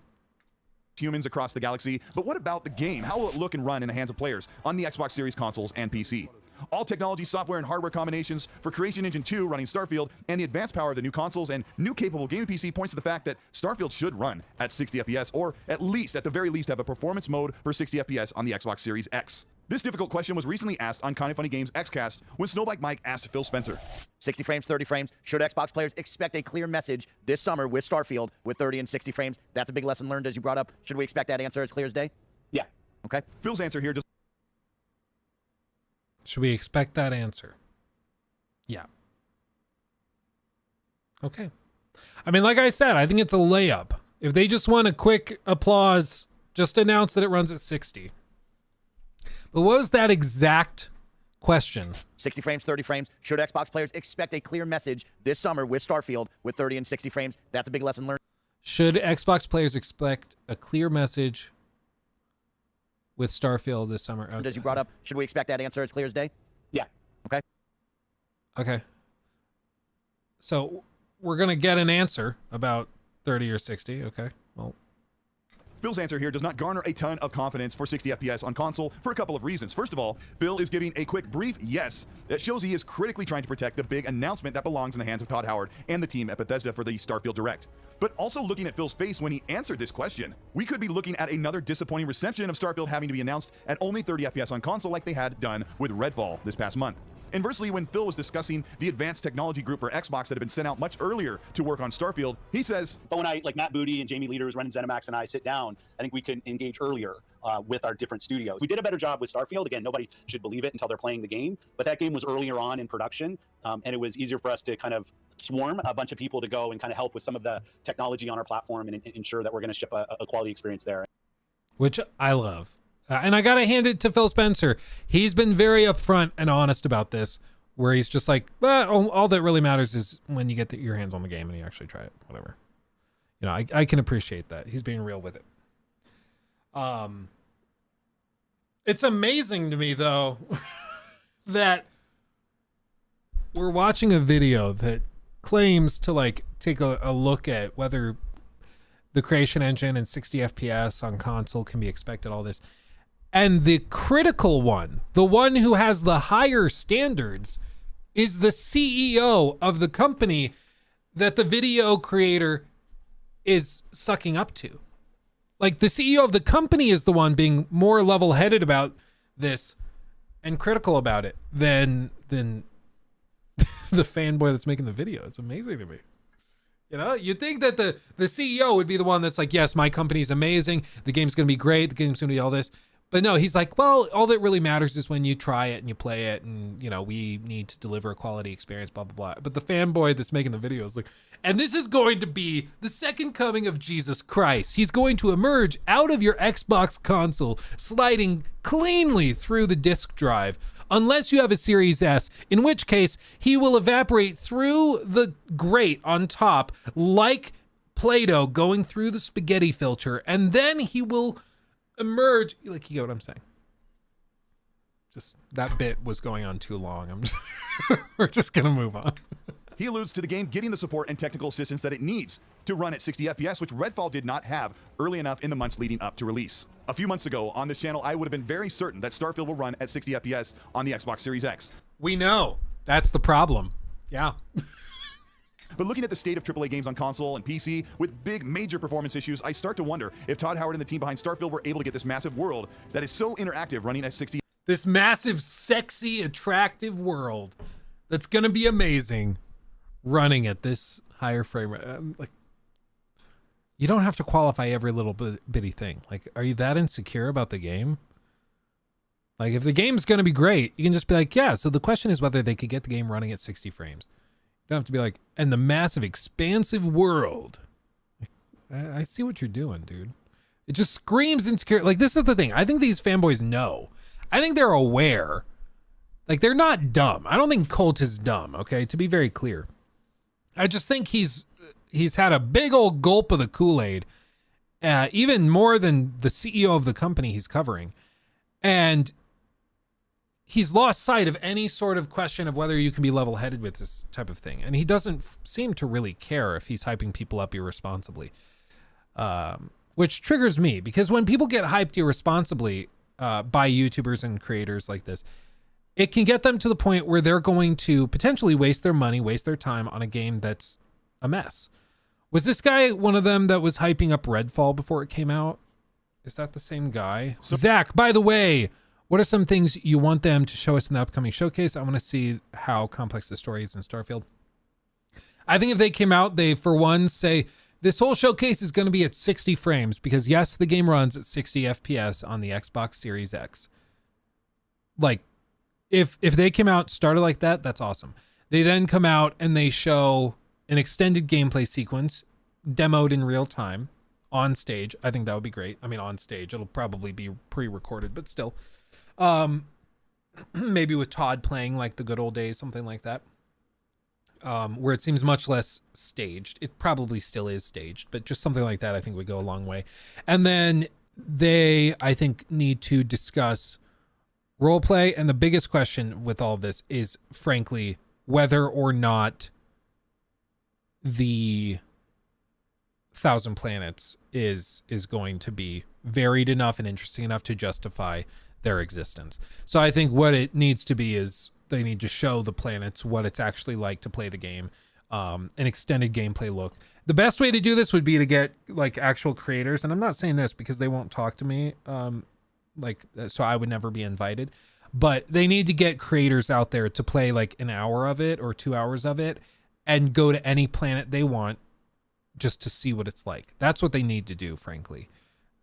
Humans across the galaxy, but what about the game? How will it look and run in the hands of players on the Xbox Series consoles and PC? All technology, software, and hardware combinations for Creation Engine 2 running Starfield and the advanced power of the new consoles and new capable gaming PC points to the fact that Starfield should run at 60 FPS or at the very least have a performance mode for 60 FPS on the Xbox Series X. This difficult question was recently asked on Kinda Funny Games Xcast when Snowbike Mike asked Phil Spencer. 60 frames, 30 frames. Should Xbox players expect a clear message this summer with Starfield with 30 and 60 frames? That's a big lesson learned, as you brought up. Should we expect that answer as clear as day? Yeah. Okay. Phil's answer here does Should we expect that answer? Yeah. Okay. I mean, like I said, I think it's a layup. If they just want a quick applause, just announce that it runs at 60. But what was that exact question? 60 frames, 30 frames. Should Xbox players expect a clear message this summer with Starfield with 30 and 60 frames? That's a big lesson learned. Should Xbox players expect a clear message with Starfield this summer? Okay. As you brought up, should we expect that answer as clear as day? Yeah. Okay. Okay. So we're going to get an answer about 30 or 60. Okay. Well, Phil's answer here does not garner a ton of confidence for 60 FPS on console for a couple of reasons. First of all, Phil is giving a quick, brief yes that shows he is critically trying to protect the big announcement that belongs in the hands of Todd Howard and the team at Bethesda for the Starfield Direct. But also looking at Phil's face when he answered this question, we could be looking at another disappointing reception of Starfield having to be announced at only 30 FPS on console like they had done with Redfall this past month. Inversely, when Phil was discussing the advanced technology group for Xbox that had been sent out much earlier to work on Starfield, he says, but when Matt Booty and Jamie Leaders running ZeniMax and I sit down, I think we can engage earlier with our different studios. We did a better job with Starfield. Again, nobody should believe it until they're playing the game, but that game was earlier on in production, and it was easier for us to kind of swarm a bunch of people to go and kind of help with some of the technology on our platform and ensure that we're going to ship a quality experience there. which I love. And I got to hand it to Phil Spencer. He's been very upfront and honest about this, where he's just like, well, all that really matters is when you get your hands on the game and you actually try it, whatever. You know, I can appreciate that. He's being real with it. It's amazing to me, though, that we're watching a video that claims to take a look at whether the creation engine and 60 FPS on console can be expected, all this. And the critical one, the one who has the higher standards, is the CEO of the company that the video creator is sucking up to. Like, the CEO of the company is the one being more level-headed about this and critical about it than the fanboy that's making the video. It's amazing to me. You know, you'd think that the CEO would be the one that's like, yes, my company's amazing. The game's going to be great. The game's going to be all this. But no, he's like, well, all that really matters is when you try it and you play it, and, you know, we need to deliver a quality experience, blah, blah, blah. But the fanboy that's making the video is like, and this is going to be the second coming of Jesus Christ. He's going to emerge out of your Xbox console, sliding cleanly through the disk drive, unless you have a Series S, in which case he will evaporate through the grate on top like Play-Doh going through the spaghetti filter, and then he will emerge. Like, you get what I'm saying? Just that bit was going on too long. We're just gonna move on. he alludes to the game getting the support and technical assistance that it needs to run at 60 FPS, which Redfall did not have early enough in the months leading up to release. A few months ago on this channel, I would have been very certain that Starfield will run at 60 FPS on the Xbox Series X. We know that's the problem. Yeah. But looking at the state of AAA games on console and PC with big major performance issues, I start to wonder if Todd Howard and the team behind Starfield were able to get this massive world that is so interactive running at 60. This massive, sexy, attractive world that's going to be amazing running at this higher frame rate. Like, you don't have to qualify every little bitty thing. Like, are you that insecure about the game? Like, if the game's going to be great, you can just be like, yeah, so the question is whether they could get the game running at 60 frames. You don't have to be like, and the massive, expansive world. I see what you're doing, dude. It just screams insecure. Like, this is the thing. I think these fanboys know. I think they're aware. Like, they're not dumb. I don't think Colt is dumb, okay? To be very clear. I just think he's had a big old gulp of the Kool-Aid, even more than the CEO of the company he's covering. And he's lost sight of any sort of question of whether you can be level-headed with this type of thing. And he doesn't seem to really care if he's hyping people up irresponsibly, which triggers me, because when people get hyped irresponsibly by YouTubers and creators like this, it can get them to the point where they're going to potentially waste their money, waste their time on a game that's a mess. Was this guy one of them that was hyping up Redfall before it came out? Is that the same guy? Zach, by the way, what are some things you want them to show us in the upcoming showcase? I want to see how complex the story is in Starfield. I think if they came out, they, for one, say, this whole showcase is going to be at 60 frames because, yes, the game runs at 60 FPS on the Xbox Series X. Like, if they came out, started like that, that's awesome. They then come out and they show an extended gameplay sequence demoed in real time on stage. I think that would be great. I mean, on stage, it'll probably be pre-recorded, but still. Maybe with Todd playing like the good old days, something like that. Where it seems much less staged. It probably still is staged, but just something like that I think would go a long way. And then they, I think, need to discuss roleplay. And the biggest question with all this is, frankly, whether or not the 1,000 Planets is going to be varied enough and interesting enough to justify their existence. So I think what it needs to be is they need to show the planets what it's actually like to play the game, an extended gameplay look. The best way to do this would be to get like actual creators, and I'm not saying this because they won't talk to me, so I would never be invited, but they need to get creators out there to play like an hour of it or 2 hours of it and go to any planet they want just to see what it's like. That's what they need to do, frankly.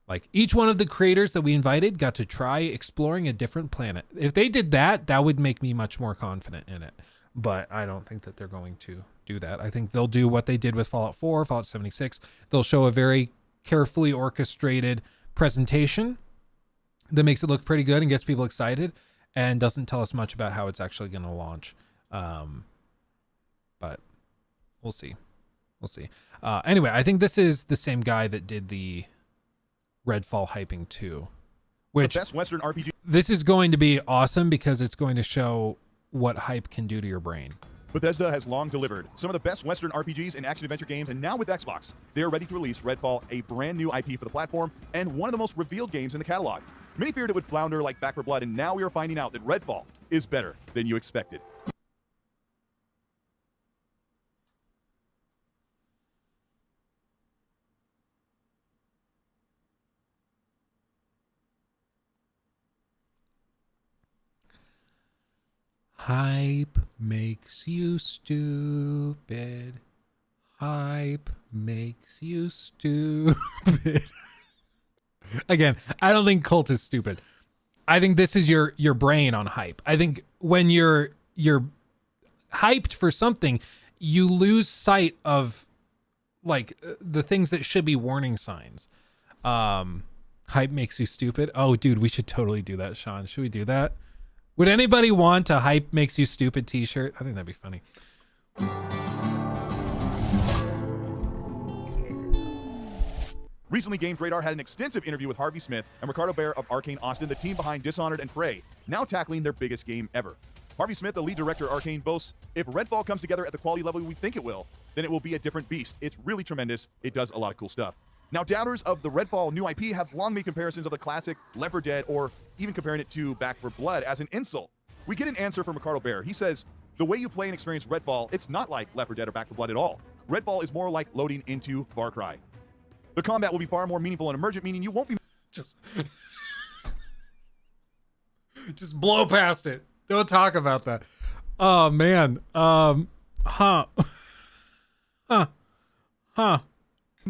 Like, each one of the creators that we invited got to try exploring a different planet. If they did that, that would make me much more confident in it. But I don't think that they're going to do that. I think they'll do what they did with Fallout 4, Fallout 76. They'll show a very carefully orchestrated presentation that makes it look pretty good and gets people excited and doesn't tell us much about how it's actually going to launch. But we'll see. We'll see. Anyway, I think this is the same guy that did the Redfall hyping too, which the best Western RPG. This is going to be awesome because it's going to show what hype can do to your brain. Bethesda has long delivered some of the best Western RPGs and action-adventure games, and now with Xbox, they are ready to release Redfall, a brand new IP for the platform, and one of the most revealed games in the catalog. Many feared it would flounder like Back 4 Blood, and now we are finding out that Redfall is better than you expected. Hype makes you stupid. Hype makes you stupid. Again, I don't think Cult is stupid. I think this is your brain on hype. I think when you're hyped for something, you lose sight of like the things that should be warning signs. Hype makes you stupid. Oh, dude, we should totally do that, Sean. Should we do that? Would anybody want a hype makes you stupid t-shirt? I think that'd be funny. Recently, Games Radar had an extensive interview with Harvey Smith and Ricardo Bear of Arcane Austin, the team behind Dishonored and Prey, now tackling their biggest game ever. Harvey Smith, the lead director of Arcane, boasts, if Redfall comes together at the quality level we think it will, then it will be a different beast. It's really tremendous. It does a lot of cool stuff. Now, doubters of the Redfall new IP have long made comparisons of the classic Left 4 Dead or even comparing it to Back 4 Blood as an insult. We get an answer from Ricardo Bear. He says, the way you play and experience Redfall, it's not like Left 4 Dead or Back 4 Blood at all. Redfall is more like loading into Far Cry. The combat will be far more meaningful and emergent, meaning you won't be just blow past it. Don't talk about that. Oh man.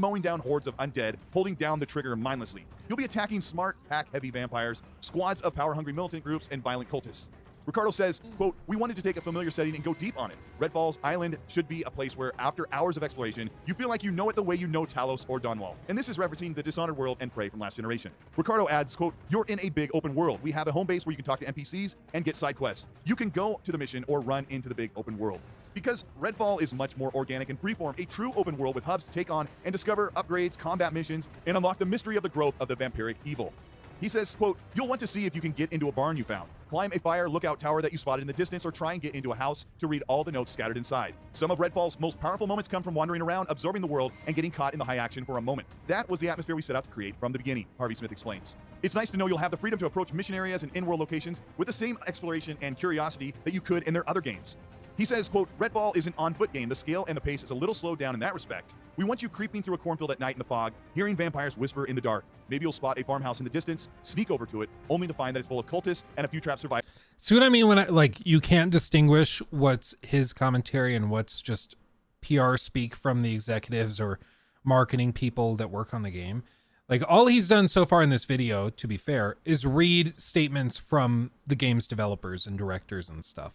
mowing down hordes of undead, holding down the trigger mindlessly. You'll be attacking smart, pack-heavy vampires, squads of power-hungry militant groups, and violent cultists. Ricardo says, quote, we wanted to take a familiar setting and go deep on it. Redfall's island should be a place where, after hours of exploration, you feel like you know it the way you know Talos or Dunwall. And this is referencing the Dishonored world and Prey from last generation. Ricardo adds, quote, you're in a big open world. We have a home base where you can talk to NPCs and get side quests. You can go to the mission or run into the big open world. Because Redfall is much more organic and freeform, a true open world with hubs to take on and discover upgrades, combat missions, and unlock the mystery of the growth of the vampiric evil. He says, quote, you'll want to see if you can get into a barn you found. climb a fire lookout tower that you spotted in the distance, or try and get into a house to read all the notes scattered inside. Some of Redfall's most powerful moments come from wandering around, absorbing the world, and getting caught in the high action for a moment. That was the atmosphere we set out to create from the beginning, Harvey Smith explains. It's nice to know you'll have the freedom to approach mission areas and in-world locations with the same exploration and curiosity that you could in their other games. He says, quote, Redfall is an on-foot game. The scale and the pace is a little slowed down in that respect. We want you creeping through a cornfield at night in the fog, hearing vampires whisper in the dark. Maybe you'll spot a farmhouse in the distance, sneak over to it, only to find that it's full of cultists and a few trapped survivors. See what I mean when you can't distinguish what's his commentary and what's just PR speak from the executives or marketing people that work on the game. Like, all he's done so far in this video, to be fair, is read statements from the game's developers and directors and stuff.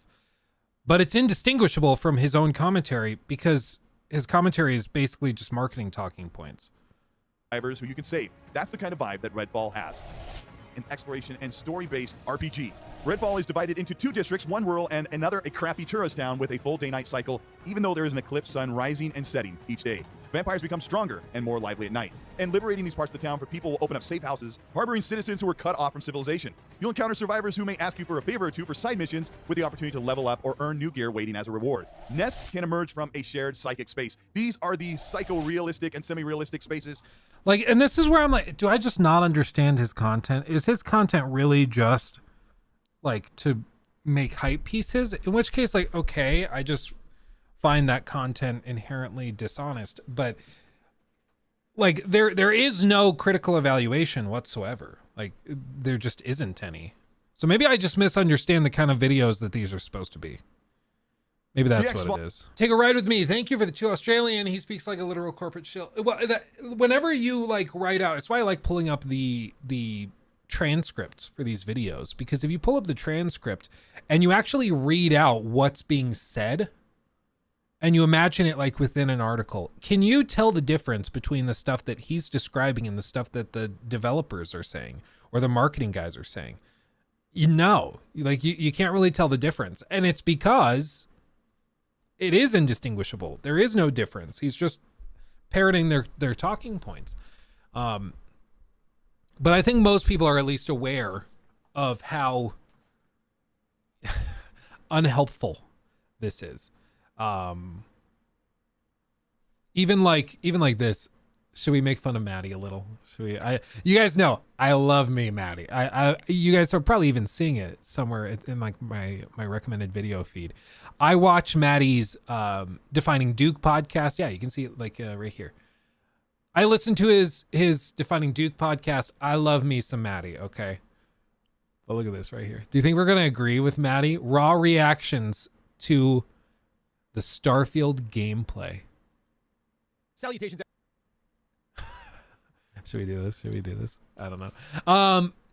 But it's indistinguishable from his own commentary because his commentary is basically just marketing talking points. Who you can save. That's the kind of vibe that Redfall has. An exploration and story-based RPG. Redfall is divided into 2 districts, one rural and another a crappy tourist town with a full day-night cycle, even though there is an eclipse sun rising and setting each day. Vampires become stronger and more lively at night. And liberating these parts of the town for people will open up safe houses, harboring citizens who are cut off from civilization. You'll encounter survivors who may ask you for a favor or two for side missions with the opportunity to level up or earn new gear waiting as a reward. Nests can emerge from a shared psychic space. These are the psycho-realistic and semi-realistic spaces. Like, and this is where I'm like, do I just not understand his content? Is his content really just like to make hype pieces? In which case, like, okay, I just find that content inherently dishonest. But like, there is no critical evaluation whatsoever. Like, there just isn't any. So maybe I just misunderstand the kind of videos that these are supposed to be. Maybe that's what it is. Take a ride with me. Thank you for the chill Australian. He speaks like a literal corporate chill. Well, whenever you like write out, it's why I like pulling up the transcripts for these videos, because if you pull up the transcript and you actually read out what's being said and you imagine it like within an article, can you tell the difference between the stuff that he's describing and the stuff that the developers are saying or the marketing guys are saying? You know, like you can't really tell the difference. And it's because it is indistinguishable. There is no difference. He's just parroting their talking points. But I think most people are at least aware of how unhelpful this is. Even like this. Should we make fun of Maddie a little? Should we? You guys know I love me, Maddie. You guys are probably even seeing it somewhere in like my recommended video feed. I watch Maddie's Defining Duke podcast. Yeah, you can see it like right here. I listen to his Defining Duke podcast. I love me some Maddie. Okay. Well, look at this right here. Do you think we're gonna agree with Maddie? Raw reactions to the Starfield gameplay. Salutations. Should we do this? Should we do this? I don't know.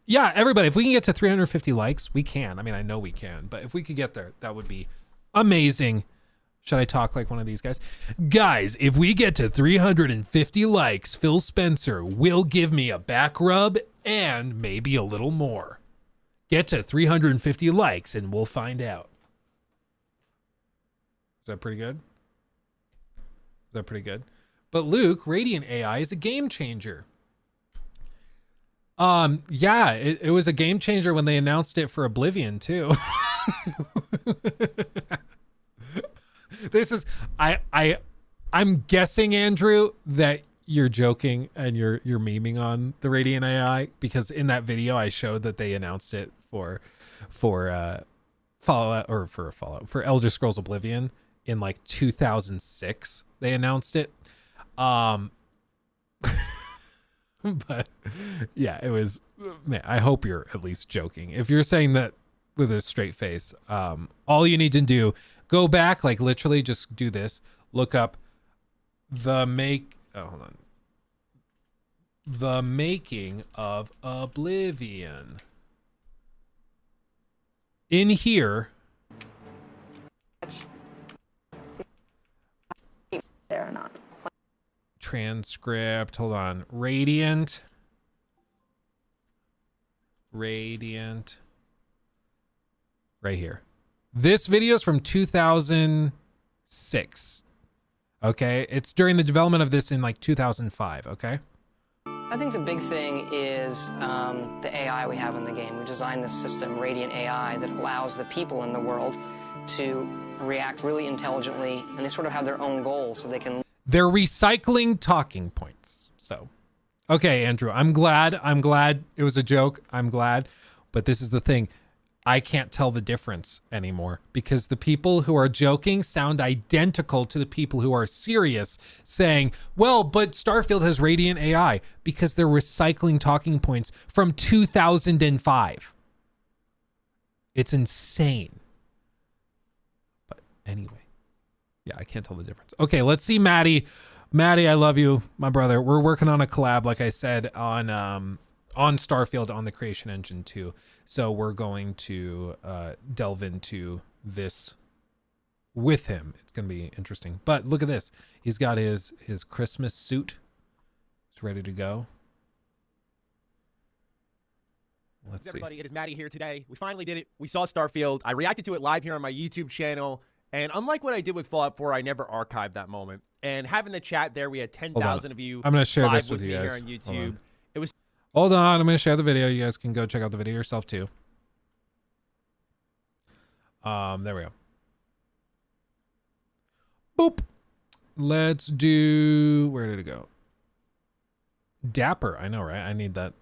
Yeah, everybody, if we can get to 350 likes, we can. I mean, I know we can, but if we could get there, that would be amazing. Should I talk like one of these guys? Guys, if we get to 350 likes, Phil Spencer will give me a back rub and maybe a little more. Get to 350 likes and we'll find out. Is that pretty good? Is that pretty good? But Luke, Radiant AI is a game changer. Yeah, it was a game changer when they announced it for Oblivion too. This is I'm guessing, Andrew, that you're joking and you're memeing on the Radiant AI, because in that video I showed that they announced it for Elder Scrolls Oblivion in like 2006. They announced it. But yeah, it was, man, I hope you're at least joking. If you're saying that with a straight face, all you need to do, go back, like literally just do this, look up the making of Oblivion. In here, there or not. Transcript, hold on. Radiant right here. This video is from 2006. Okay, it's during the development of this in like 2005. Okay, I think the big thing is the AI we have in the game. We designed this system, Radiant AI, that allows the people in the world to react really intelligently, and they sort of have their own goals, so they can... They're recycling talking points. So, okay, Andrew, I'm glad it was a joke. I'm glad. But this is the thing. I can't tell the difference anymore because the people who are joking sound identical to the people who are serious saying, well, but Starfield has Radiant AI, because they're recycling talking points from 2005. It's insane. But anyway, yeah, I can't tell the difference. Okay, let's see Maddie. Maddie, I love you, my brother. We're working on a collab, like I said, on Starfield on the Creation Engine 2. So we're going to delve into this with him. It's going to be interesting. But look at this. He's got his Christmas suit. He's ready to go. Let's see. Everybody, it is Maddie here today. We finally did it. We saw Starfield. I reacted to it live here on my YouTube channel. And unlike what I did with Fallout 4, I never archived that moment. And having the chat there, we had 10,000 of you. I'm going to share live this with you me guys. here on YouTube. It was... Hold on, I'm going to share the video. You guys can go check out the video yourself too. There we go. Boop. Let's do, where did it go? Dapper. I know, right? I need that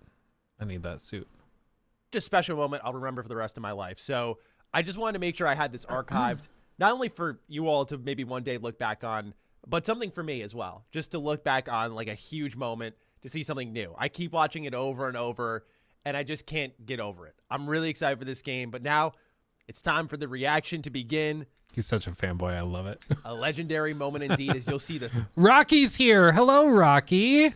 suit. Just a special moment I'll remember for the rest of my life. So I just wanted to make sure I had this archived, not only for you all to maybe one day look back on, but something for me as well, just to look back on like a huge moment, to see something new. I keep watching it over and over, and I just can't get over it. I'm really excited for this game, but now it's time for the reaction to begin. He's such a fanboy. I love it. A legendary moment indeed, as you'll see the... Rocky's here. Hello, Rocky.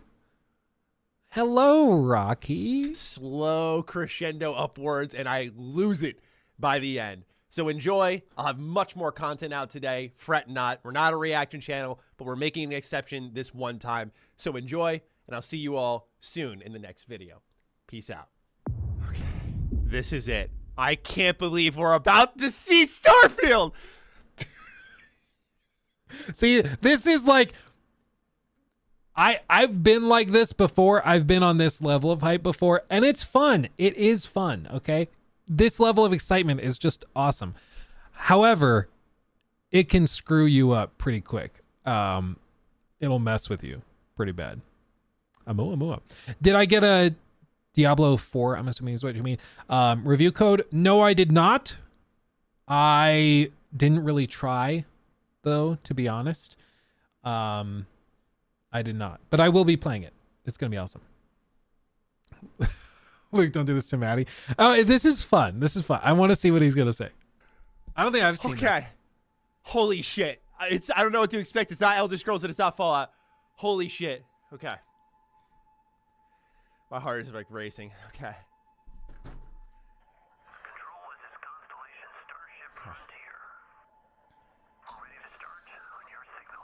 Hello, Rocky. Slow crescendo upwards, and I lose it by the end. So enjoy. I'll have much more content out today. Fret not. We're not a reaction channel, but we're making an exception this one time. So enjoy. And I'll see you all soon in the next video. Peace out. Okay, this is it. I can't believe we're about to see Starfield. See, this is like, I've been like this before. I've been on this level of hype before, and it's fun. It is fun, okay? This level of excitement is just awesome. However, it can screw you up pretty quick. It'll mess with you pretty bad. Amua. Did I get a Diablo 4? I'm assuming is what you mean. Review code? No, I did not. I didn't really try, though, to be honest. I did not. But I will be playing it. It's going to be awesome. Luke, don't do this to Maddie. Oh, this is fun. This is fun. I want to see what he's going to say. I don't think I've seen this. Holy shit. I don't know what to expect. It's not Elder Scrolls and it's not Fallout. Holy shit. Okay. My heart is like racing. Okay. Control, this is Constellation Starship Frontier. We're ready to start on your signal.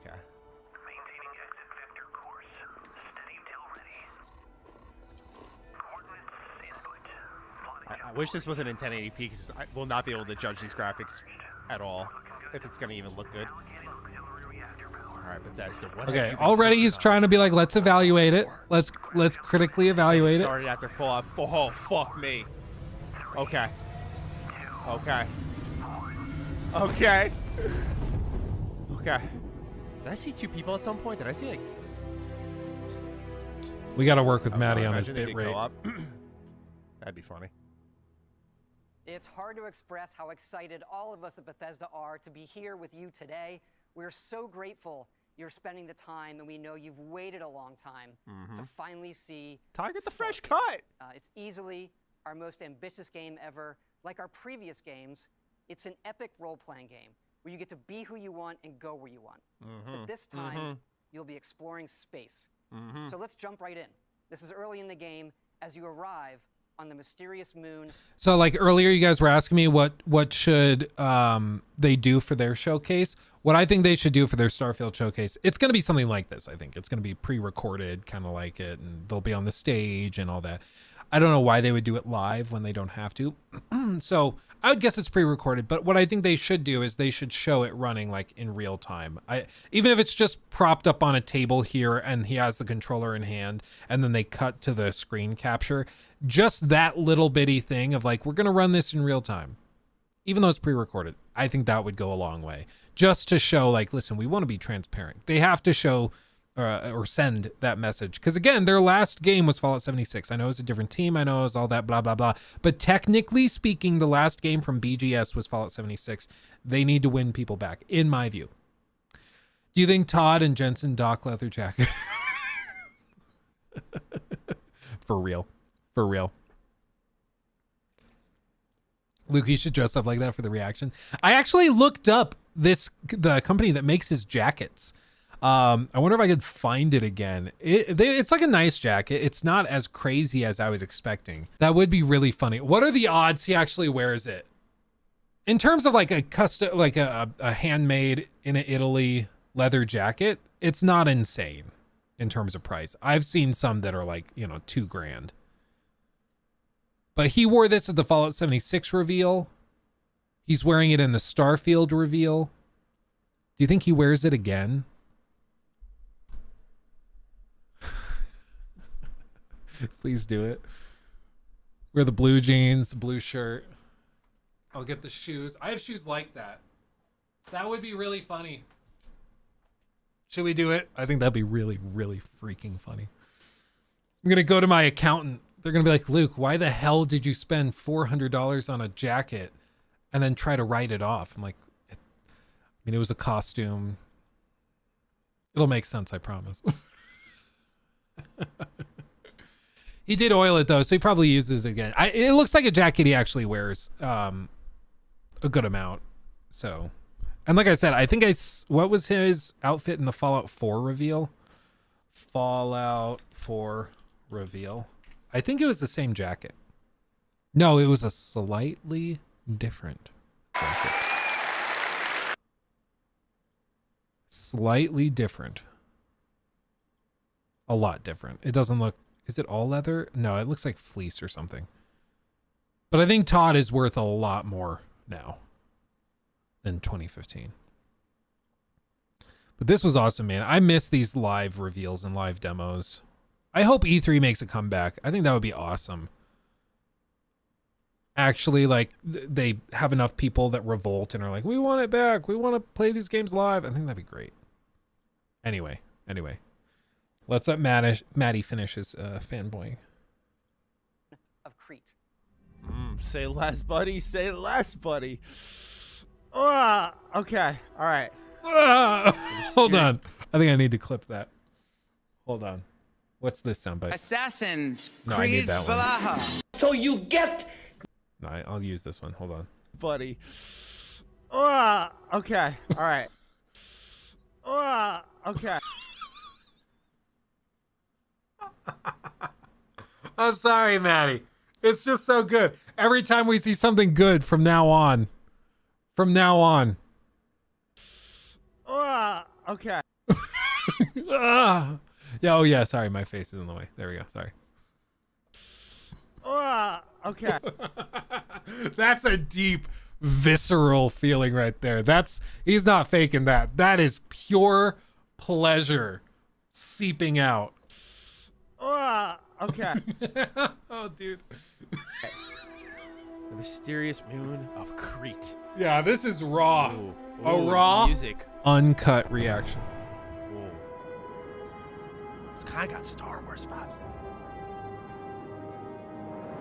Okay. Maintaining exit vector course. Steady till ready. Coordinates input. I wish this wasn't in 1080p because I will not be able to judge these graphics at all, if it's going to even look good. All right, Bethesda. Okay, already he's trying to be like, let's evaluate it. Let's critically evaluate it. Started after Fallout. Oh, fuck me. Okay. Okay. Okay. Okay. Did I see two people at some point? Did I see like... We got to work with Maddie on his imagine they bit did go rate. up. That'd be funny. It's hard to express how excited all of us at Bethesda are to be here with you today. We're so grateful you're spending the time, and we know you've waited a long time to finally see Target the fresh Starfield. cut. It's easily our most ambitious game ever. Like our previous games, it's an epic role-playing game where you get to be who you want and go where you want. But this time, you'll be exploring space. So let's jump right in. This is early in the game as you arrive on the mysterious moon. So like earlier you guys were asking me what should they do for their showcase. What I think they should do for their Starfield showcase, it's going to be something like this. I think it's going to be pre-recorded, kind of like it, and they'll be on the stage and all that. I don't know why they would do it live when they don't have to. So I would guess it's pre-recorded, but what I think they should do is they should show it running like in real time. Even if it's just propped up on a table here and he has the controller in hand and then they cut to the screen capture, just that little bitty thing of like, we're going to run this in real time. Even though it's pre-recorded, I think that would go a long way. Just to show like, listen, we want to be transparent. They have to show or send that message. Because again, their last game was Fallout 76. I know it's a different team. I know it's all that blah, blah, blah. But technically speaking, the last game from BGS was Fallout 76. They need to win people back, in my view. Do you think Todd and Jensen dock leather jacket? For real. For real. Luke, you should dress up like that for the reaction. I actually looked up the company that makes his jackets. I wonder if I could find it again. It's like a nice jacket. It's not as crazy as I was expecting. That would be really funny. What are the odds he actually wears it? In terms of like a custom, like a handmade in Italy leather jacket, it's not insane in terms of price. I've seen some that are like, you know, $2,000. But he wore this at the Fallout 76 reveal. He's wearing it in the Starfield reveal. Do you think he wears it again? Please do it. Wear the blue jeans, blue shirt. I'll get the shoes. I have shoes like that. That would be really funny. Should we do it? I think that'd be really, really freaking funny. I'm going to go to my accountant. They're going to be like, Luke, why the hell did you spend $400 on a jacket and then try to write it off? I'm like, it was a costume. It'll make sense, I promise. He did oil it though, so he probably uses it again. It looks like a jacket he actually wears a good amount. So, and like I said, I think what was his outfit in the Fallout 4 reveal? Fallout 4 reveal. I think it was the same jacket. No, it was a slightly different jacket. Slightly different. A lot different. It doesn't look... Is it all leather? No, it looks like fleece or something. But I think Todd is worth a lot more now than 2015. But this was awesome, man. I miss these live reveals and live demos. I hope E3 makes a comeback. I think that would be awesome. Actually, like, they have enough people that revolt and are like, we want it back. We want to play these games live. I think that'd be great. Anyway. Let's let Maddie finish his fanboying. Of Crete. Say less, buddy. Say less, buddy. Okay. All right. Hold on. I think I need to clip that. Hold on. What's this soundbite? Assassins. No, I need that one. Valaha. So you get... No, I'll use this one. Hold on. Buddy. Okay. All right. Okay. I'm sorry, Maddie. It's just so good. Every time we see something good from now on. Okay. Yeah, oh yeah, sorry, my face is in the way. There we go, sorry. Okay. That's a deep, visceral feeling right there. He's not faking that. That is pure pleasure seeping out. Okay. Oh, dude. The mysterious moon of Crete. Yeah, this is raw. Ooh, A raw, music. uncut reaction. Ooh. It's kind of got Star Wars vibes.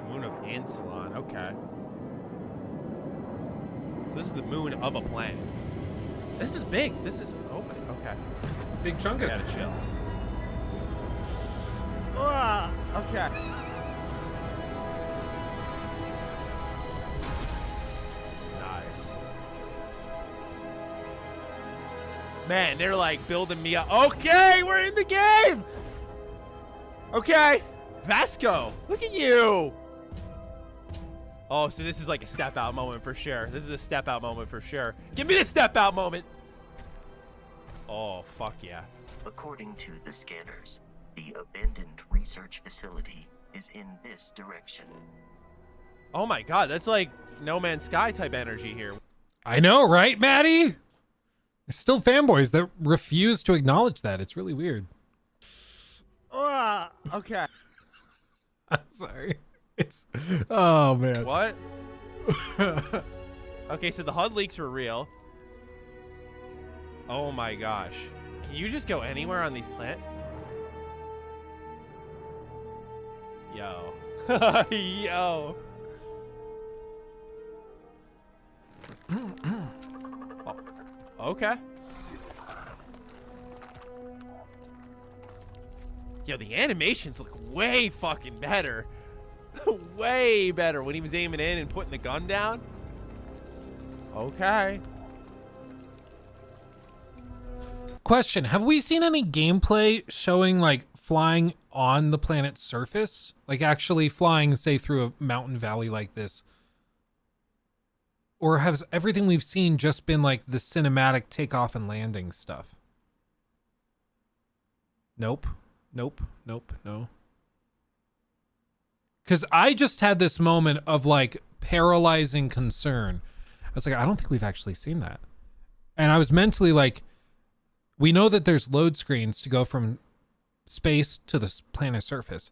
Moon of Ancelon. Okay. This is the moon of a planet. This is big. This is open. Okay. Big chunkus. Gotta chill. Okay. Nice. Man, they're like building me up. Okay, we're in the game. Okay. Vasco, look at you. Oh, so this is like a step out moment for sure. This is a step out moment for sure. Give me the step out moment. Oh, fuck yeah. According to the scanners, the abandoned research facility is in this direction. Oh my god, that's like No Man's Sky type energy here. I know, right, Maddie? There's still fanboys that refuse to acknowledge that. It's really weird. Okay. I'm sorry. It's oh man. What? Okay, so the HUD leaks were real. Oh my gosh. Can you just go anywhere on these planets? Yo. Yo. Oh, okay. Yo, the animations look way fucking better. Way better when he was aiming in and putting the gun down. Okay. Question, have we seen any gameplay showing like flying on the planet's surface? Like actually flying, say, through a mountain valley like this? Or has everything we've seen just been like the cinematic takeoff and landing stuff? Nope. Nope. Nope. No. Because I just had this moment of like paralyzing concern. I was like, I don't think we've actually seen that. And I was mentally like, we know that there's load screens to go from space to the planet's surface.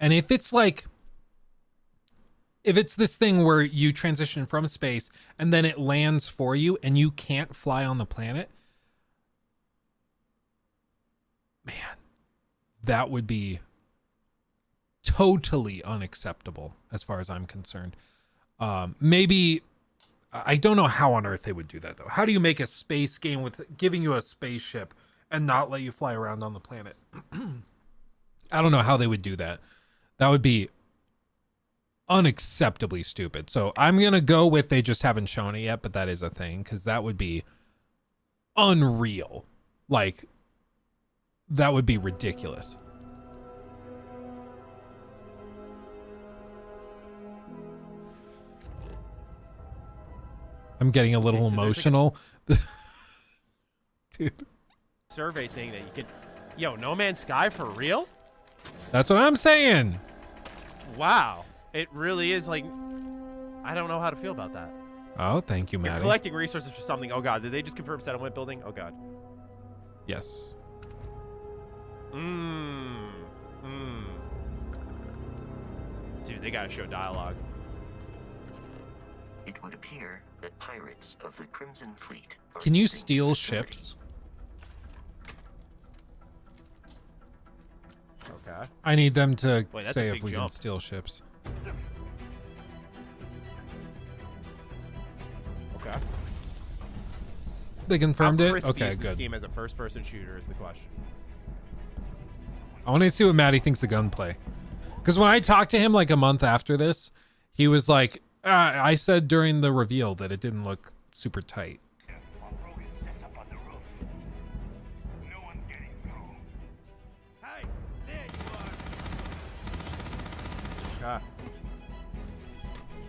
And if it's like, if it's this thing where you transition from space and then it lands for you and you can't fly on the planet, man, that would be totally unacceptable as far as I'm concerned. Maybe, I don't know how on earth they would do that though. How do you make a space game with giving you a spaceship and not let you fly around on the planet? I don't know how they would do that. That would be unacceptably stupid. So I'm going to go with they just haven't shown it yet, but that is a thing because that would be unreal. Like, that would be ridiculous. I'm getting a little emotional. Dude. Survey thing that you could... Yo, No Man's Sky for real? That's what I'm saying. Wow. It really is like... I don't know how to feel about that. Oh, thank you, You're Maddie. collecting resources for something. Oh, God. Did they just confirm settlement building? Oh, God. Yes. Dude, they gotta show dialogue. It would appear that pirates of the Crimson Fleet are Can you using steal this facility. ships? Okay. I need them to Wait, that's say a if big we can jump. steal ships. Okay. They confirmed How it? crispy Okay, is this good. game as a first-person shooter is the question. I want to see what Maddie thinks of gunplay. Because when I talked to him like a month after this, he was like, I said during the reveal that it didn't look super tight. Okay.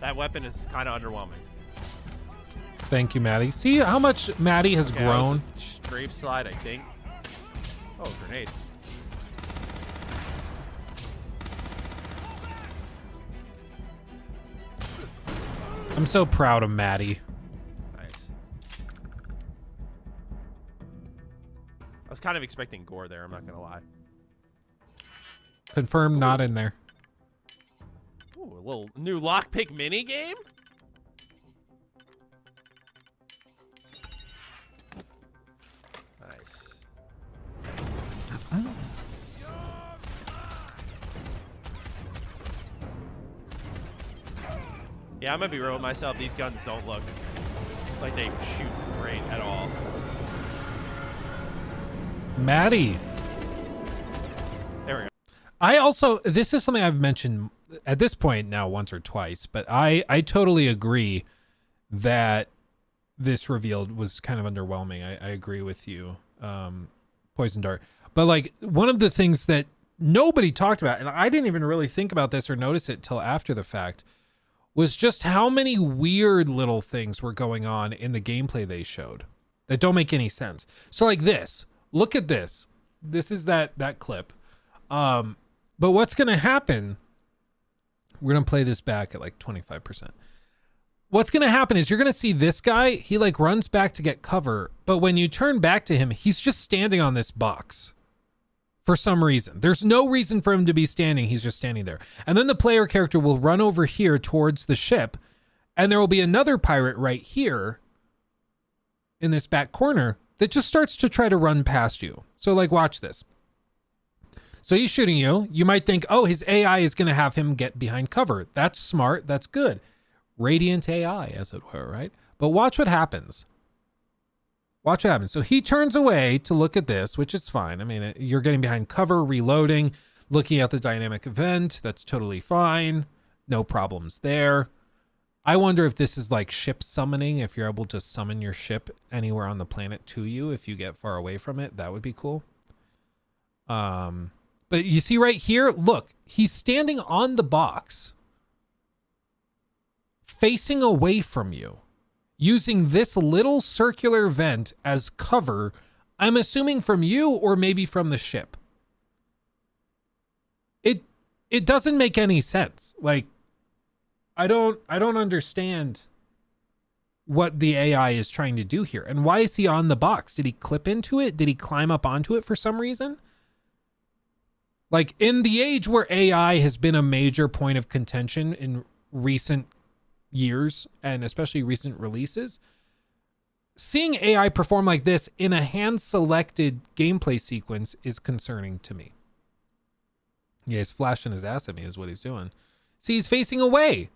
That weapon is kind of underwhelming. Thank you, Maddie. See how much Maddie has Okay, that was grown? a strafe slide, I think. Oh, grenade. I'm so proud of Maddie. Nice. I was kind of expecting gore there, I'm not gonna lie. Confirmed, not in there. Ooh, a little new lockpick mini game? Nice. Yeah, I'm gonna be real with myself. These guns don't look like they shoot great at all. Maddie. There we go. I also, this is something I've mentioned at this point now once or twice, but I totally agree that this reveal was kind of underwhelming. I agree with you, Poison Dart. But like one of the things that nobody talked about, and I didn't even really think about this or notice it till after the fact, was just how many weird little things were going on in the gameplay they showed that don't make any sense. So like this, look at this. This is that clip. But what's going to happen We're going to play this back at like 25%. What's going to happen is you're going to see this guy, he like runs back to get cover, but when you turn back to him, he's just standing on this box for some reason. There's no reason for him to be standing. He's just standing there. And then the player character will run over here towards the ship, and there will be another pirate right here in this back corner that just starts to try to run past you. So like, watch this. So he's shooting you. You might think, oh, his AI is going to have him get behind cover. That's smart. That's good. Radiant AI, as it were, right? But watch what happens. Watch what happens. So he turns away to look at this, which is fine. I mean, you're getting behind cover, reloading, looking at the dynamic event. That's totally fine. No problems there. I wonder if this is like ship summoning, if you're able to summon your ship anywhere on the planet to you if you get far away from it. That would be cool. But you see right here, look, he's standing on the box, facing away from you, using this little circular vent as cover, I'm assuming from you or maybe from the ship. It doesn't make any sense. Like, I don't understand what the AI is trying to do here. And why is he on the box? Did he clip into it? Did he climb up onto it for some reason? Like, in the age where AI has been a major point of contention in recent years, and especially recent releases, seeing AI perform like this in a hand-selected gameplay sequence is concerning to me. Yeah, he's flashing his ass at me is what he's doing. See, he's facing away.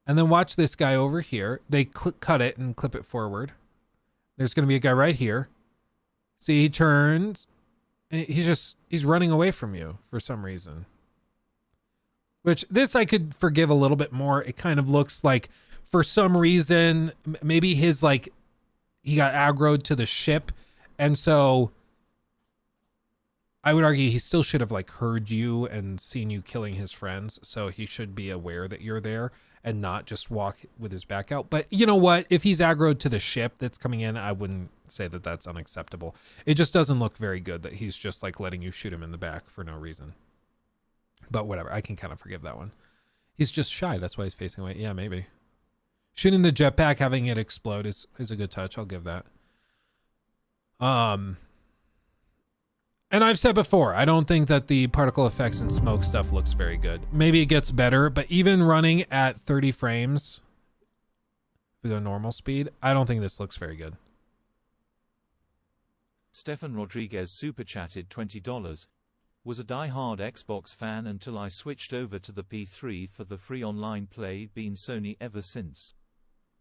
And then watch this guy over here. They cut it and clip it forward. There's going to be a guy right here. See, he turns. And he's running away from you for some reason. Which this I could forgive a little bit more. It kind of looks like for some reason, maybe his like, he got aggroed to the ship. And so I would argue he still should have like heard you and seen you killing his friends. So he should be aware that you're there and not just walk with his back out. But you know what? If he's aggroed to the ship that's coming in, I wouldn't say that that's unacceptable. It just doesn't look very good that he's just like letting you shoot him in the back for no reason. But whatever, I can kind of forgive that one. He's just shy. That's why he's facing away. Yeah, maybe. Shooting the jetpack, having it explode is a good touch. I'll give that. And I've said before, I don't think that the particle effects and smoke stuff looks very good. Maybe it gets better, but even running at 30 frames, if we go normal speed, I don't think this looks very good. Stefan Rodriguez super chatted $20. Was a die-hard Xbox fan until I switched over to the P3 for the free online play, been Sony ever since.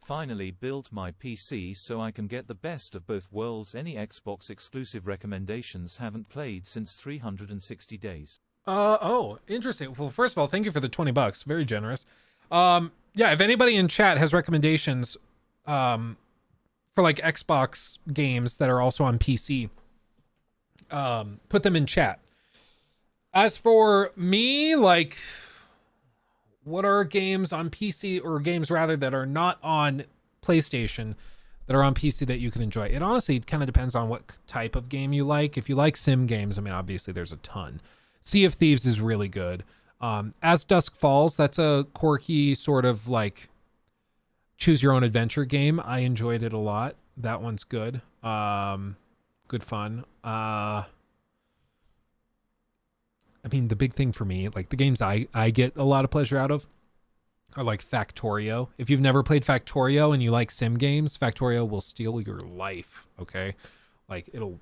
Finally built my PC so I can get the best of both worlds. Any Xbox exclusive recommendations? Haven't played since 360 days. Oh, interesting. Well, first of all, thank you for the $20. Very generous. Yeah, if anybody in chat has recommendations for like Xbox games that are also on PC, put them in chat. As for me, like, what are games on PC, or games rather that are not on PlayStation that are on PC that you can enjoy? It honestly kind of depends on what type of game you like. If you like sim games, I mean, obviously there's a ton. Sea of Thieves is really good. As Dusk Falls, that's a quirky sort of like choose your own adventure game. I enjoyed it a lot. That one's good. Good fun. I mean, the big thing for me, like the games I get a lot of pleasure out of are like Factorio. If you've never played Factorio and you like sim games, Factorio will steal your life, okay? Like it'll,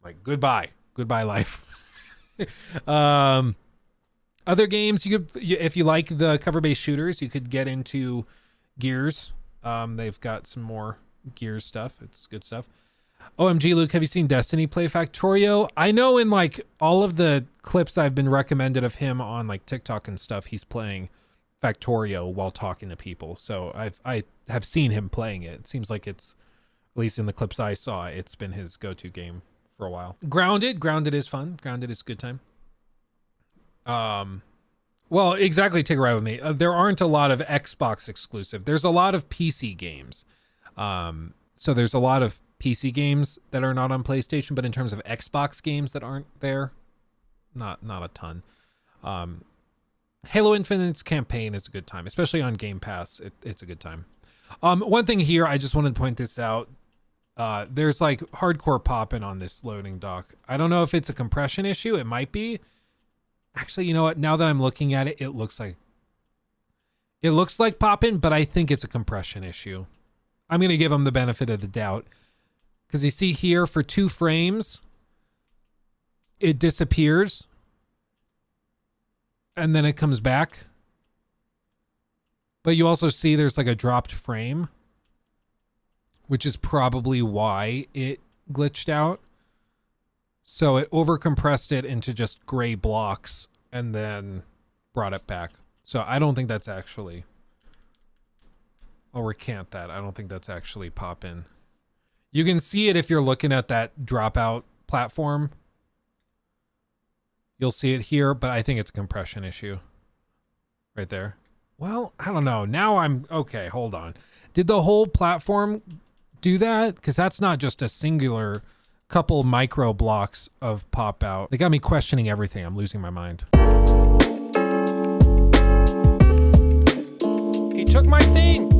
like goodbye life. Other games you could, if you like the cover-based shooters, you could get into Gears. They've got some more Gears stuff. It's good stuff. OMG, Luke, have you seen Destiny play Factorio? I know in like all of the clips I've been recommended of him on like TikTok and stuff, he's playing Factorio while talking to people. So I have seen him playing it. It seems like it's, at least in the clips I saw, it's been his go-to game for a while. Grounded is fun. Grounded is a good time. Well, exactly, take a ride with me. There aren't a lot of Xbox exclusive. There's a lot of PC games. So there's a lot of PC games that are not on PlayStation, but in terms of Xbox games that aren't there, not a ton. Halo Infinite's campaign is a good time, especially on Game Pass. It's a good time. One thing here, I just wanted to point this out. There's like hardcore popping on this loading dock. I don't know if it's a compression issue. It might be. Actually, you know what? Now that I'm looking at it, it looks like popping, but I think it's a compression issue. I'm going to give them the benefit of the doubt. Because you see here, for 2 frames, it disappears. And then it comes back. But you also see there's like a dropped frame, which is probably why it glitched out. So it overcompressed it into just gray blocks and then brought it back. So I don't think that's actually... I'll recant that. I don't think that's actually pop-in. You can see it if you're looking at that dropout platform. You'll see it here, but I think it's a compression issue. Right there. Well, I don't know. Now I'm... Okay, hold on. Did the whole platform do that? Because that's not just a singular couple micro blocks of pop out. They got me questioning everything. I'm losing my mind. He took my thing!